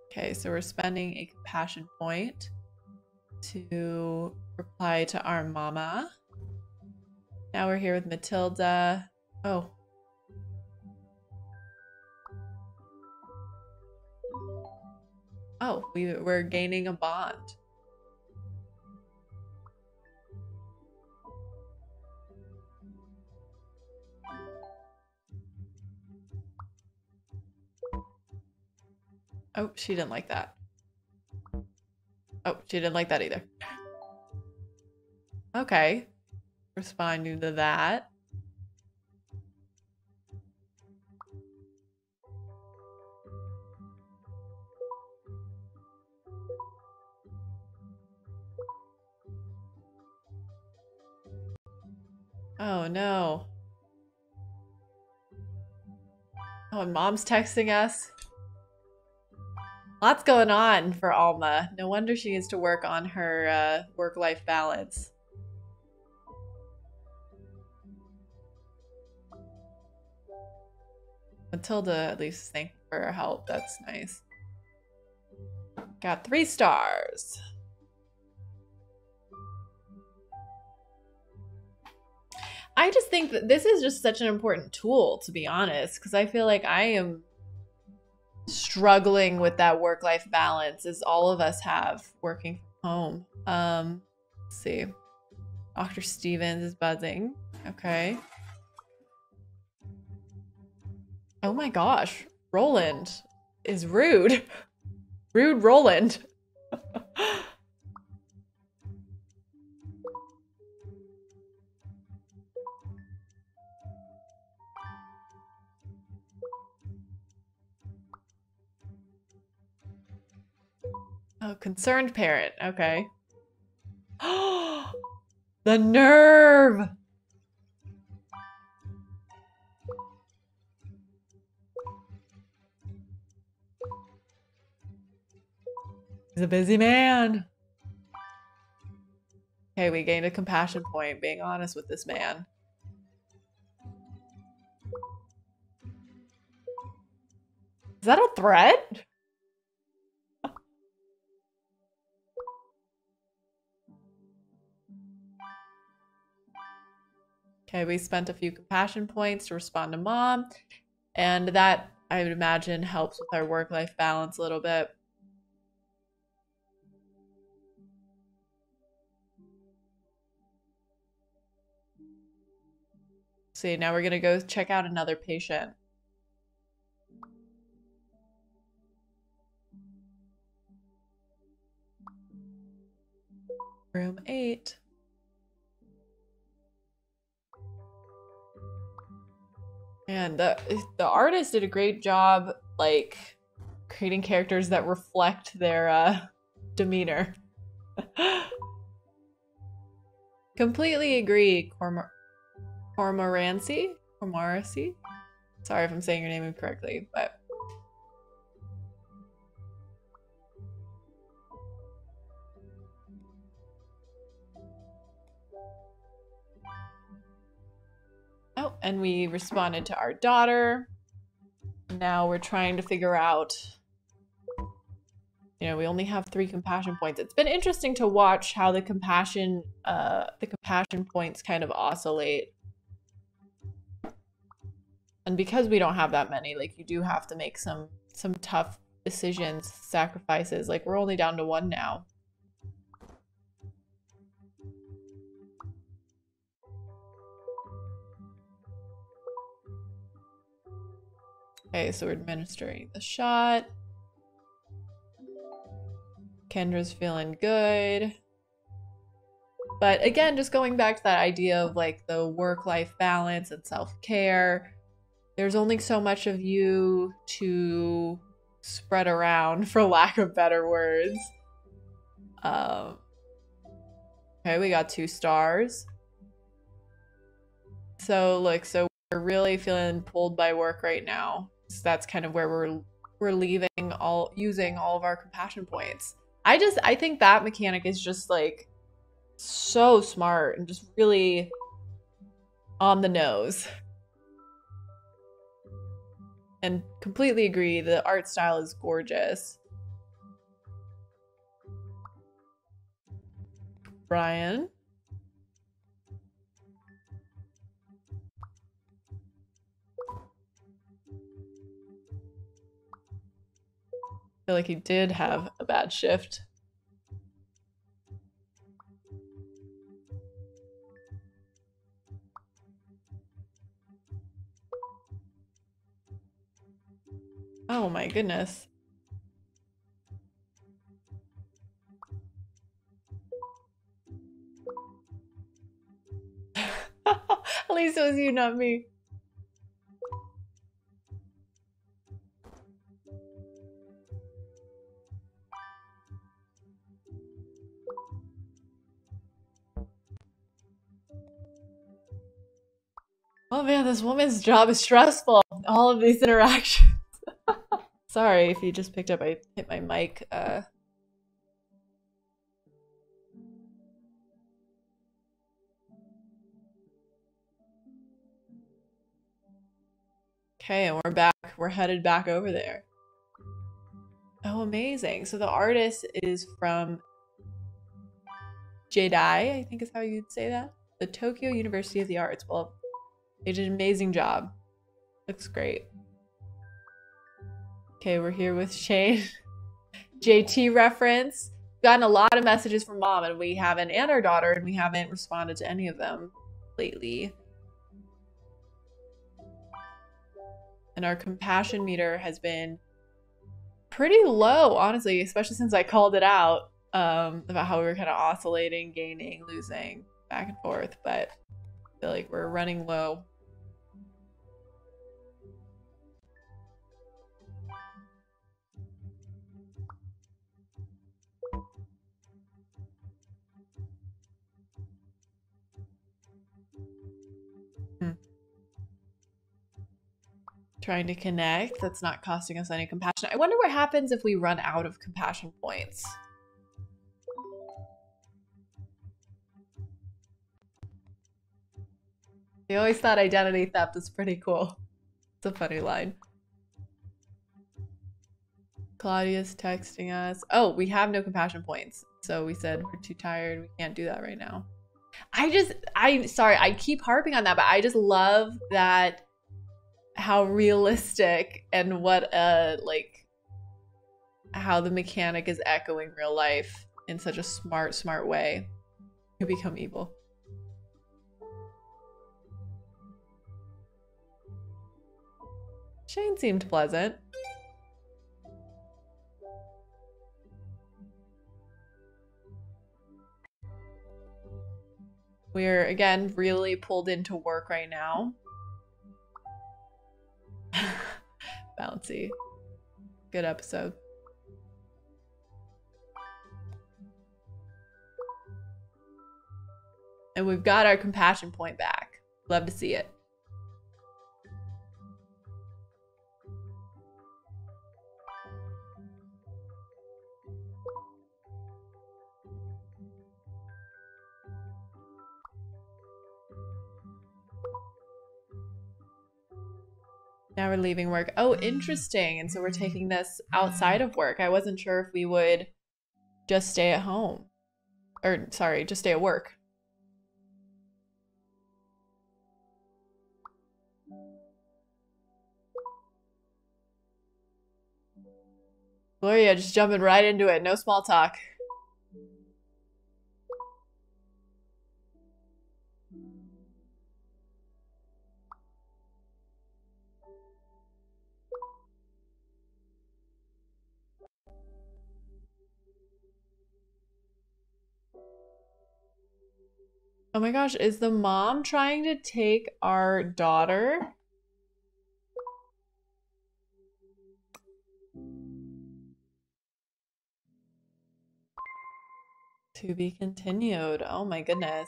Okay, so we're spending a compassion point to reply to our mama. Now we're here with Matilda. Oh. Oh, we're gaining a bond. Oh, she didn't like that. Oh, she didn't like that either. Okay. Responding to that. Oh no. Oh, and mom's texting us. Lots going on for Alma. No wonder she needs to work on her work-life balance. Matilda at least thanked for her help. That's nice. Got 3 stars. I just think that this is just such an important tool, to be honest, because I feel like I am struggling with that work-life balance, as all of us have working from home. Let's see. Dr. Stevens is buzzing. Okay. Oh my gosh. Roland is rude. Rude Roland. Oh, concerned parent. Okay. The nerve. He's a busy man. Okay, we gained a compassion point, being honest with this man. Is that a threat? Okay, we spent a few compassion points to respond to mom, and that, I would imagine, helps with our work-life balance a little bit. See, now we're gonna go check out another patient. Room 8. And the artist did a great job, like, creating characters that reflect their demeanor. Completely agree, Cormorancy? Sorry if I'm saying your name incorrectly, but... Oh, and we responded to our daughter. Now we're trying to figure out... You know, we only have 3 compassion points. It's been interesting to watch how the compassion points kind of oscillate. And because we don't have that many, like, you do have to make some tough decisions, sacrifices. Like, we're only down to 1 now. Okay, so we're administering the shot. Kendra's feeling good. But again, just going back to that idea of like the work-life balance and self-care, there's only so much of you to spread around, for lack of better words. Okay, we got 2 stars. So look, so we're really feeling pulled by work right now. So that's kind of where we're using all of our compassion points. I think that mechanic is just like so smart and just really on the nose. And completely agree, the art style is gorgeous. Brian? I feel like he did have a bad shift. Oh my goodness. At least it was you, not me. Oh man, this woman's job is stressful. All of these interactions. Sorry if you just picked up, I hit my mic. Okay, and we're back. We're headed back over there. Oh, amazing. So the artist is from Jedi, I think is how you'd say that. The Tokyo University of the Arts. Well, they did an amazing job. Looks great. Okay, we're here with Shane. JT reference. Gotten a lot of messages from mom and our daughter, and we haven't responded to any of them lately. And our compassion meter has been pretty low, honestly, especially since I called it out about how we were kind of oscillating, gaining, losing, back and forth. But I feel like we're running low. Trying to connect. That's not costing us any compassion. I wonder what happens if we run out of compassion points. I always thought identity theft was pretty cool. It's a funny line. Claudia's texting us. Oh, we have no compassion points. So we said we're too tired. We can't do that right now. Sorry, I keep harping on that, but I just love that how realistic and what how the mechanic is echoing real life in such a smart way. You become evil. Shane seemed pleasant. We're again really pulled into work right now. Bouncy. Good episode. And we've got our compassion point back. Love to see it. Now we're leaving work. Oh, interesting. And so we're taking this outside of work. I wasn't sure if we would just stay at home. Or, sorry, just stay at work. Gloria just jumping right into it. No small talk. Oh my gosh, is the mom trying to take our daughter? To be continued. Oh my goodness.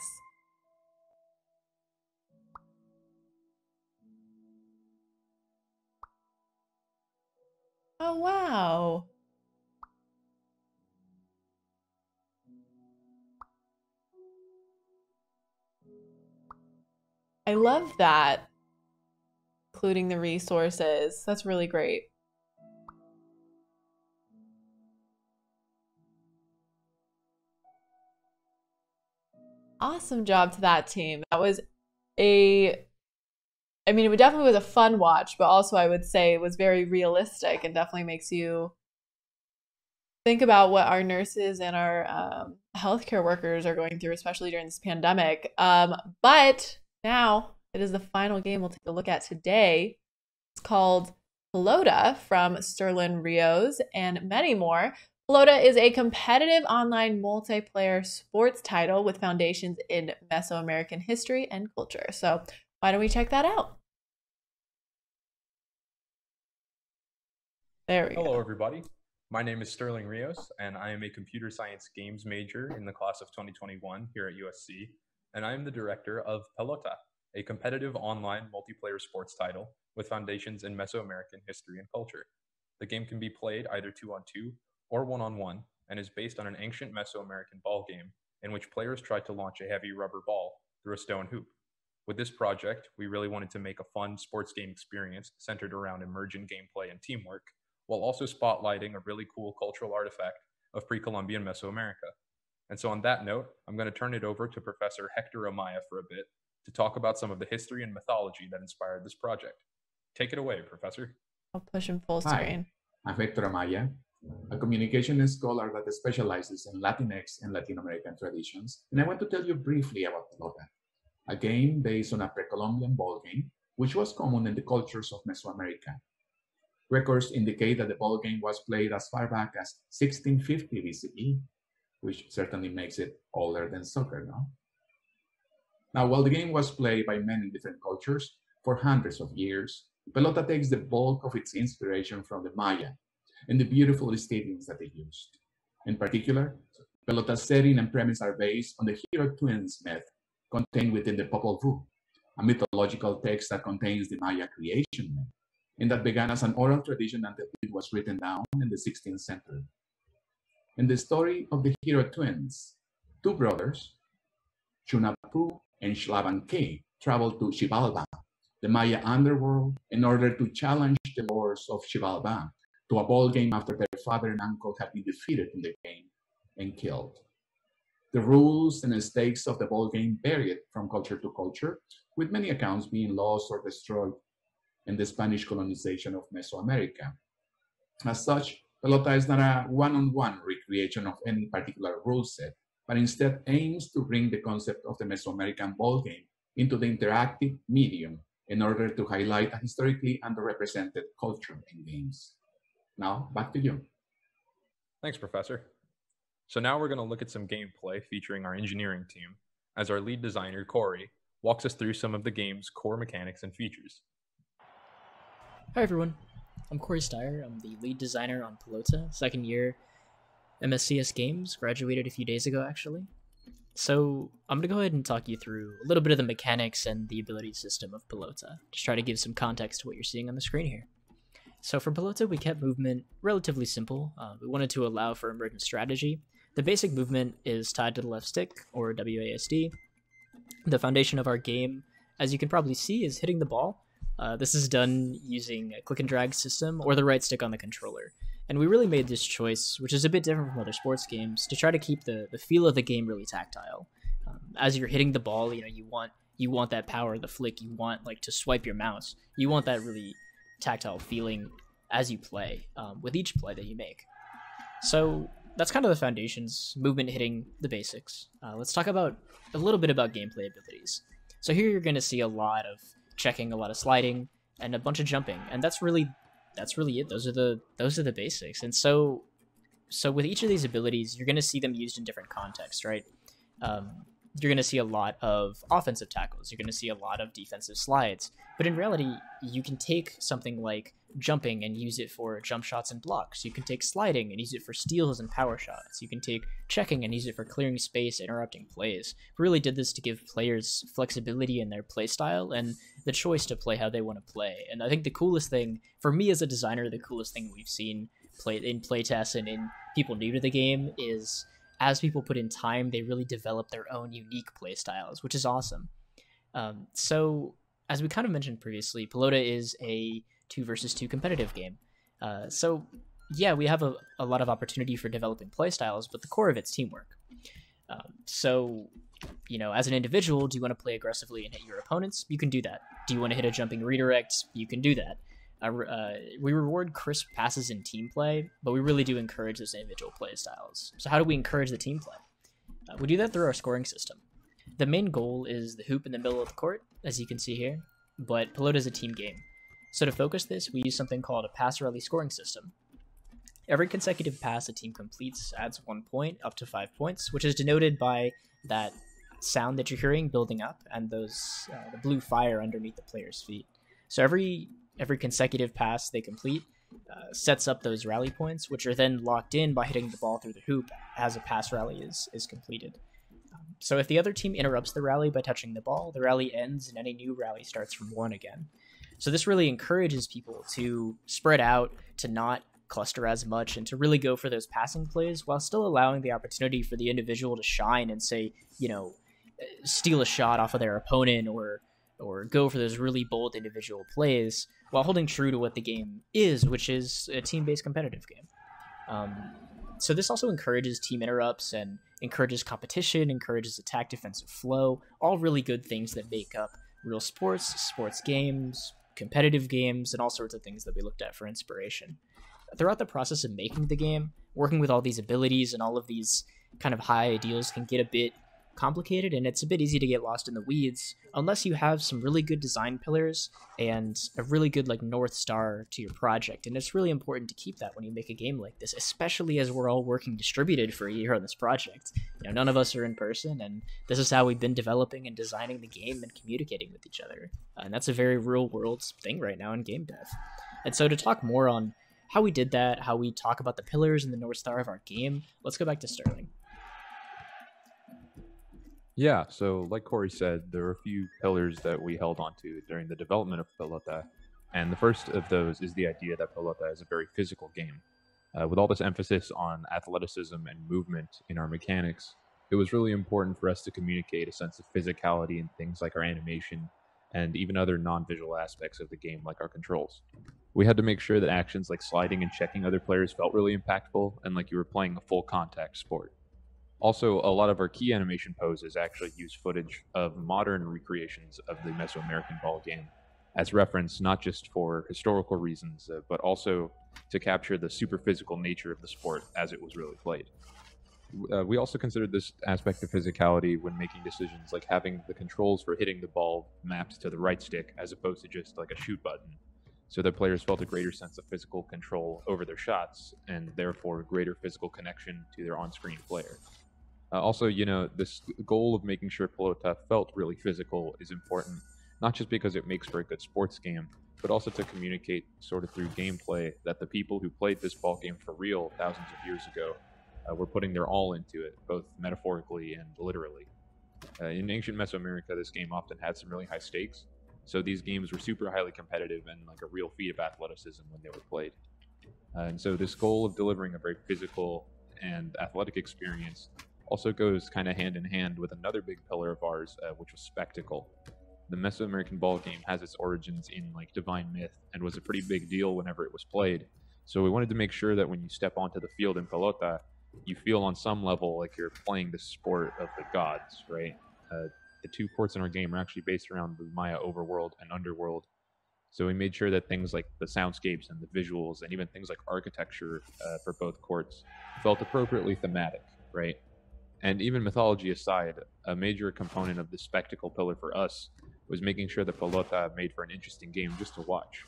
Oh wow. I love that. Including the resources. That's really great. Awesome job to that team. That was I mean, it definitely was a fun watch, but also I would say it was very realistic and definitely makes you think about what our nurses and our healthcare workers are going through, especially during this pandemic. But now it is the final game we'll take a look at today. It's called Pelota from Sterling Rios and many more. Pelota is a competitive online multiplayer sports title with foundations in Mesoamerican history and culture. So why don't we check that out? There we go. Hello, everybody. My name is Sterling Rios, and I am a computer science games major in the class of 2021 here at USC, and I am the director of Pelota, a competitive online multiplayer sports title with foundations in Mesoamerican history and culture. The game can be played either 2-on-2 or 1-on-1, and is based on an ancient Mesoamerican ball game in which players tried to launch a heavy rubber ball through a stone hoop. With this project, we really wanted to make a fun sports game experience centered around emergent gameplay and teamwork, while also spotlighting a really cool cultural artifact of pre-Columbian Mesoamerica. And so on that note, I'm going to turn it over to Professor Hector Amaya for a bit to talk about some of the history and mythology that inspired this project. Take it away, Professor. I'll push him full screen. Hi, I'm Hector Amaya, a communication scholar that specializes in Latinx and Latin American traditions, and I want to tell you briefly about Pelota, a game based on a pre-Columbian ball game, which was common in the cultures of Mesoamerica. Records indicate that the ball game was played as far back as 1650 BCE, which certainly makes it older than soccer, no? Now, while the game was played by men in different cultures for hundreds of years, Pelota takes the bulk of its inspiration from the Maya and the beautiful stadiums that they used. In particular, Pelota's setting and premise are based on the hero twins myth contained within the Popol Vuh, a mythological text that contains the Maya creation myth, and that began as an oral tradition until it was written down in the 16th century. In the story of the hero twins, two brothers, Chunapu and Xlabanque, traveled to Xibalba, the Maya underworld, in order to challenge the lords of Xibalba to a ball game after their father and uncle had been defeated in the game and killed. The rules and stakes of the ball game varied from culture to culture, with many accounts being lost or destroyed in the Spanish colonization of Mesoamerica. As such, Pelota is not a one-on-one recreation of any particular rule set, but instead aims to bring the concept of the Mesoamerican ball game into the interactive medium in order to highlight a historically underrepresented culture in games. Now, back to you. Thanks, Professor. So now we're going to look at some gameplay featuring our engineering team, as our lead designer, Corey, walks us through some of the game's core mechanics and features. Hi everyone, I'm Corey Steyer. I'm the lead designer on Pelota, second year MSCS Games, graduated a few days ago actually. So I'm going to go ahead and talk you through a little bit of the mechanics and the ability system of Pelota, just try to give some context to what you're seeing on the screen here. So for Pelota, we kept movement relatively simple. We wanted to allow for emergent strategy. The basic movement is tied to the left stick, or WASD. The foundation of our game, as you can probably see, is hitting the ball. This is done using a click and drag system or the right stick on the controller. And we really made this choice, which is a bit different from other sports games, to try to keep the feel of the game really tactile. As you're hitting the ball, you want that power, the flick, you want like to swipe your mouse. You want that really tactile feeling as you play, with each play that you make. So that's kind of the foundations, movement, hitting, the basics. Let's talk about a little bit about gameplay abilities. So here you're going to see a lot of checking, a lot of sliding, and a bunch of jumping, and that's really it. Those are the basics. And so with each of these abilities, you're going to see them used in different contexts, right? you're going to see a lot of offensive tackles. You're going to see a lot of defensive slides. But in reality, you can take something like jumping and use it for jump shots and blocks. You can take sliding and use it for steals and power shots. You can take checking and use it for clearing space, interrupting plays. We really did this to give players flexibility in their play style and the choice to play how they want to play. And I think the coolest thing, for me as a designer, the coolest thing we've seen in playtests and in people new to the game is as people put in time, they really develop their own unique play styles, which is awesome. So as we kind of mentioned previously, Pelota is a 2 versus 2 competitive game. So yeah, we have a lot of opportunity for developing play styles, but the core of it's teamwork. So, you know, as an individual, do you want to play aggressively and hit your opponents? You can do that. Do you want to hit a jumping redirect? You can do that. We reward crisp passes in team play, but we really do encourage those individual play styles. So how do we encourage the team play? We do that through our scoring system. The main goal is the hoop in the middle of the court, as you can see here, but Pelota is a team game. So to focus this, we use something called a pass rally scoring system. Every consecutive pass a team completes adds 1 point up to 5 points, which is denoted by that sound that you're hearing building up and those the blue fire underneath the player's feet. So every consecutive pass they complete sets up those rally points, which are then locked in by hitting the ball through the hoop as a pass rally is completed. So if the other team interrupts the rally by touching the ball, the rally ends and any new rally starts from 1 again. So this really encourages people to spread out, to not cluster as much, and to really go for those passing plays while still allowing the opportunity for the individual to shine and say, you know, steal a shot off of their opponent or go for those really bold individual plays while holding true to what the game is, which is a team-based competitive game. So this also encourages team interrupts and encourages competition, encourages attack-defensive flow, all really good things that make up real sports games, competitive games, and all sorts of things that we looked at for inspiration. Throughout the process of making the game, working with all these abilities and all of these kind of high ideals can get a bit complicated, and it's a bit easy to get lost in the weeds unless you have some really good design pillars and a really good like North Star to your project. And it's really important to keep that when you make a game like this, especially as we're all working distributed for a year on this project. You know, none of us are in person, and this is how we've been developing and designing the game and communicating with each other. And that's a very real world thing right now in game dev. And so to talk more on how we did that, how we talk about the pillars and the North Star of our game, let's go back to Sterling. Yeah, so like Corey said, there are a few pillars that we held onto during the development of Pelota, and the first of those is the idea that Pelota is a very physical game. With all this emphasis on athleticism and movement in our mechanics, it was really important for us to communicate a sense of physicality in things like our animation and even other non-visual aspects of the game like our controls. We had to make sure that actions like sliding and checking other players felt really impactful and like you were playing a full contact sport. Also, a lot of our key animation poses actually use footage of modern recreations of the Mesoamerican ball game as reference, not just for historical reasons, but also to capture the super physical nature of the sport as it was really played. We also considered this aspect of physicality when making decisions like having the controls for hitting the ball mapped to the right stick as opposed to just like a shoot button, so that players felt a greater sense of physical control over their shots and therefore greater physical connection to their on-screen player. Also, you know, this goal of making sure Pelota felt really physical is important, not just because it makes for a good sports game, but also to communicate sort of through gameplay that the people who played this ball game for real thousands of years ago were putting their all into it, both metaphorically and literally. In ancient Mesoamerica, this game often had some really high stakes, so these games were super highly competitive and like a real feat of athleticism when they were played. And so this goal of delivering a very physical and athletic experience also goes kind of hand in hand with another big pillar of ours, which was spectacle. The Mesoamerican ball game has its origins in like divine myth and was a pretty big deal whenever it was played. So we wanted to make sure that when you step onto the field in Pelota, you feel on some level like you're playing the sport of the gods, right? The two courts in our game are actually based around the Maya overworld and underworld. So we made sure that things like the soundscapes and the visuals and even things like architecture for both courts felt appropriately thematic, right? And even mythology aside, a major component of the spectacle pillar for us was making sure that Pelota made for an interesting game just to watch.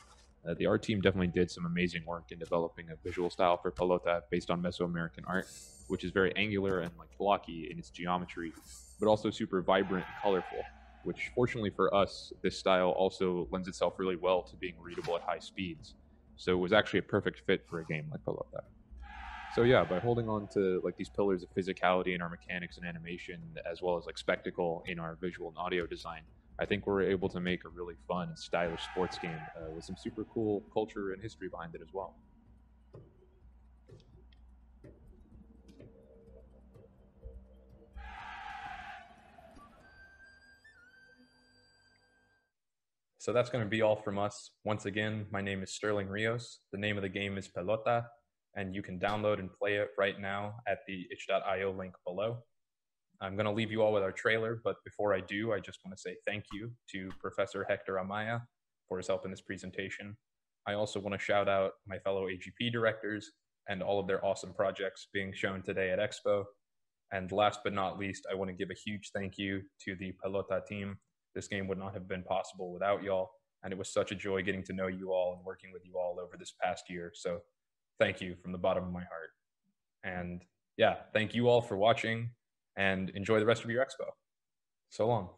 The art team definitely did some amazing work in developing a visual style for Pelota based on Mesoamerican art, which is very angular and like blocky in its geometry, but also super vibrant and colorful, which fortunately for us, this style also lends itself really well to being readable at high speeds. So it was actually a perfect fit for a game like Pelota. So yeah, by holding on to like these pillars of physicality in our mechanics and animation, as well as like spectacle in our visual and audio design, I think we're able to make a really fun and stylish sports game with some super cool culture and history behind it as well. So that's going to be all from us. Once again, my name is Sterling Rios. The name of the game is Pelota, and you can download and play it right now at the itch.io link below. I'm going to leave you all with our trailer, but before I do, I just want to say thank you to Professor Hector Amaya for his help in this presentation. I also want to shout out my fellow AGP directors and all of their awesome projects being shown today at Expo. And last but not least, I want to give a huge thank you to the Pelota team. This game would not have been possible without y'all, and it was such a joy getting to know you all and working with you all over this past year. So thank you from the bottom of my heart. And yeah, thank you all for watching, and enjoy the rest of your expo. So long.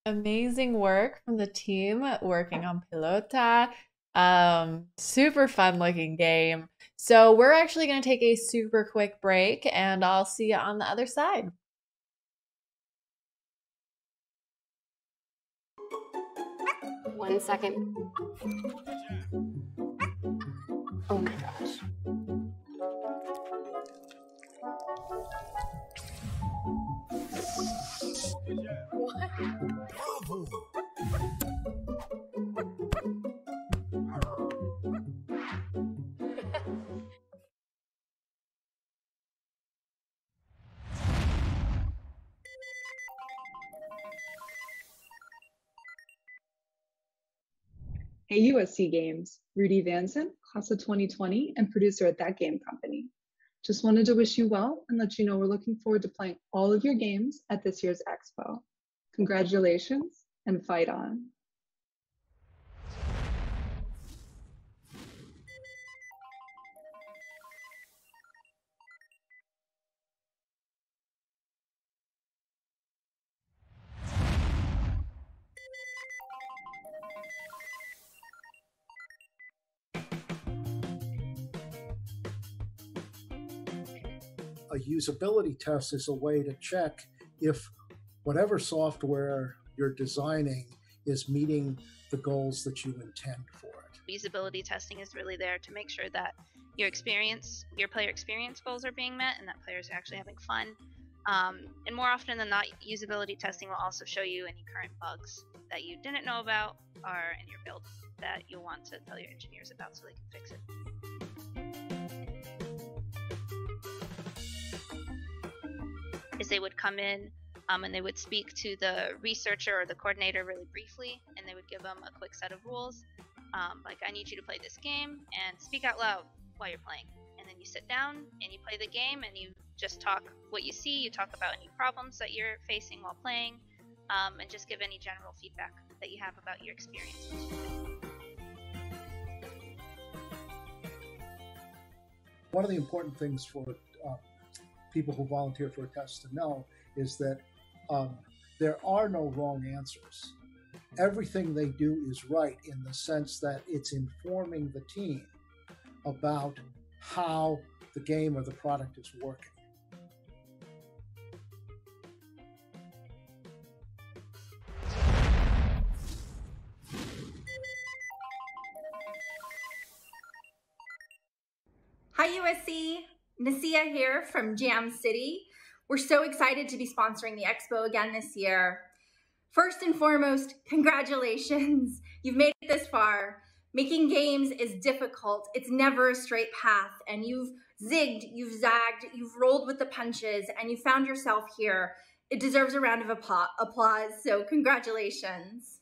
Amazing work from the team working on Pelota. Super fun looking game. So we're actually going to take a super quick break, and I'll see you on the other side. One second. Oh my gosh. What? Bravo! Hey USC Games, Rudy Vanson, class of 2020 and producer at That Game Company. Just wanted to wish you well and let you know we're looking forward to playing all of your games at this year's Expo. Congratulations and fight on. A usability test is a way to check if whatever software you're designing is meeting the goals that you intend for it. Usability testing is really there to make sure that your player experience goals are being met and that players are actually having fun. And more often than not, usability testing will also show you any current bugs that you didn't know about or in your build that you'll want to tell your engineers about so they can fix it. Is they would come in and they would speak to the researcher or the coordinator really briefly, and they would give them a quick set of rules, like I need you to play this game and speak out loud while you're playing. And then you sit down and you play the game and you just talk what you see, you talk about any problems that you're facing while playing, and just give any general feedback that you have about your experience. One of the important things for people who volunteer for a test to know is that there are no wrong answers. everything they do is right in the sense that it's informing the team about how the game or the product is working. Hi USC, Nasia here from Jam City. We're so excited to be sponsoring the Expo again this year. First and foremost, congratulations. You've made it this far. Making games is difficult. It's never a straight path, and you've zigged, you've zagged, you've rolled with the punches, and you found yourself here. It deserves a round of applause, so congratulations.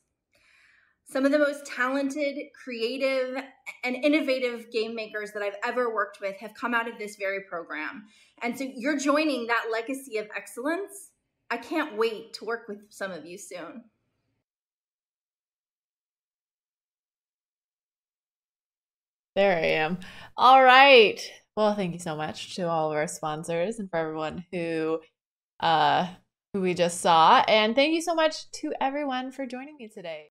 Some of the most talented, creative, and innovative game makers that I've ever worked with have come out of this very program. And so you're joining that legacy of excellence. I can't wait to work with some of you soon. There I am. All right. Well, thank you so much to all of our sponsors and for everyone who we just saw. And thank you so much to everyone for joining me today.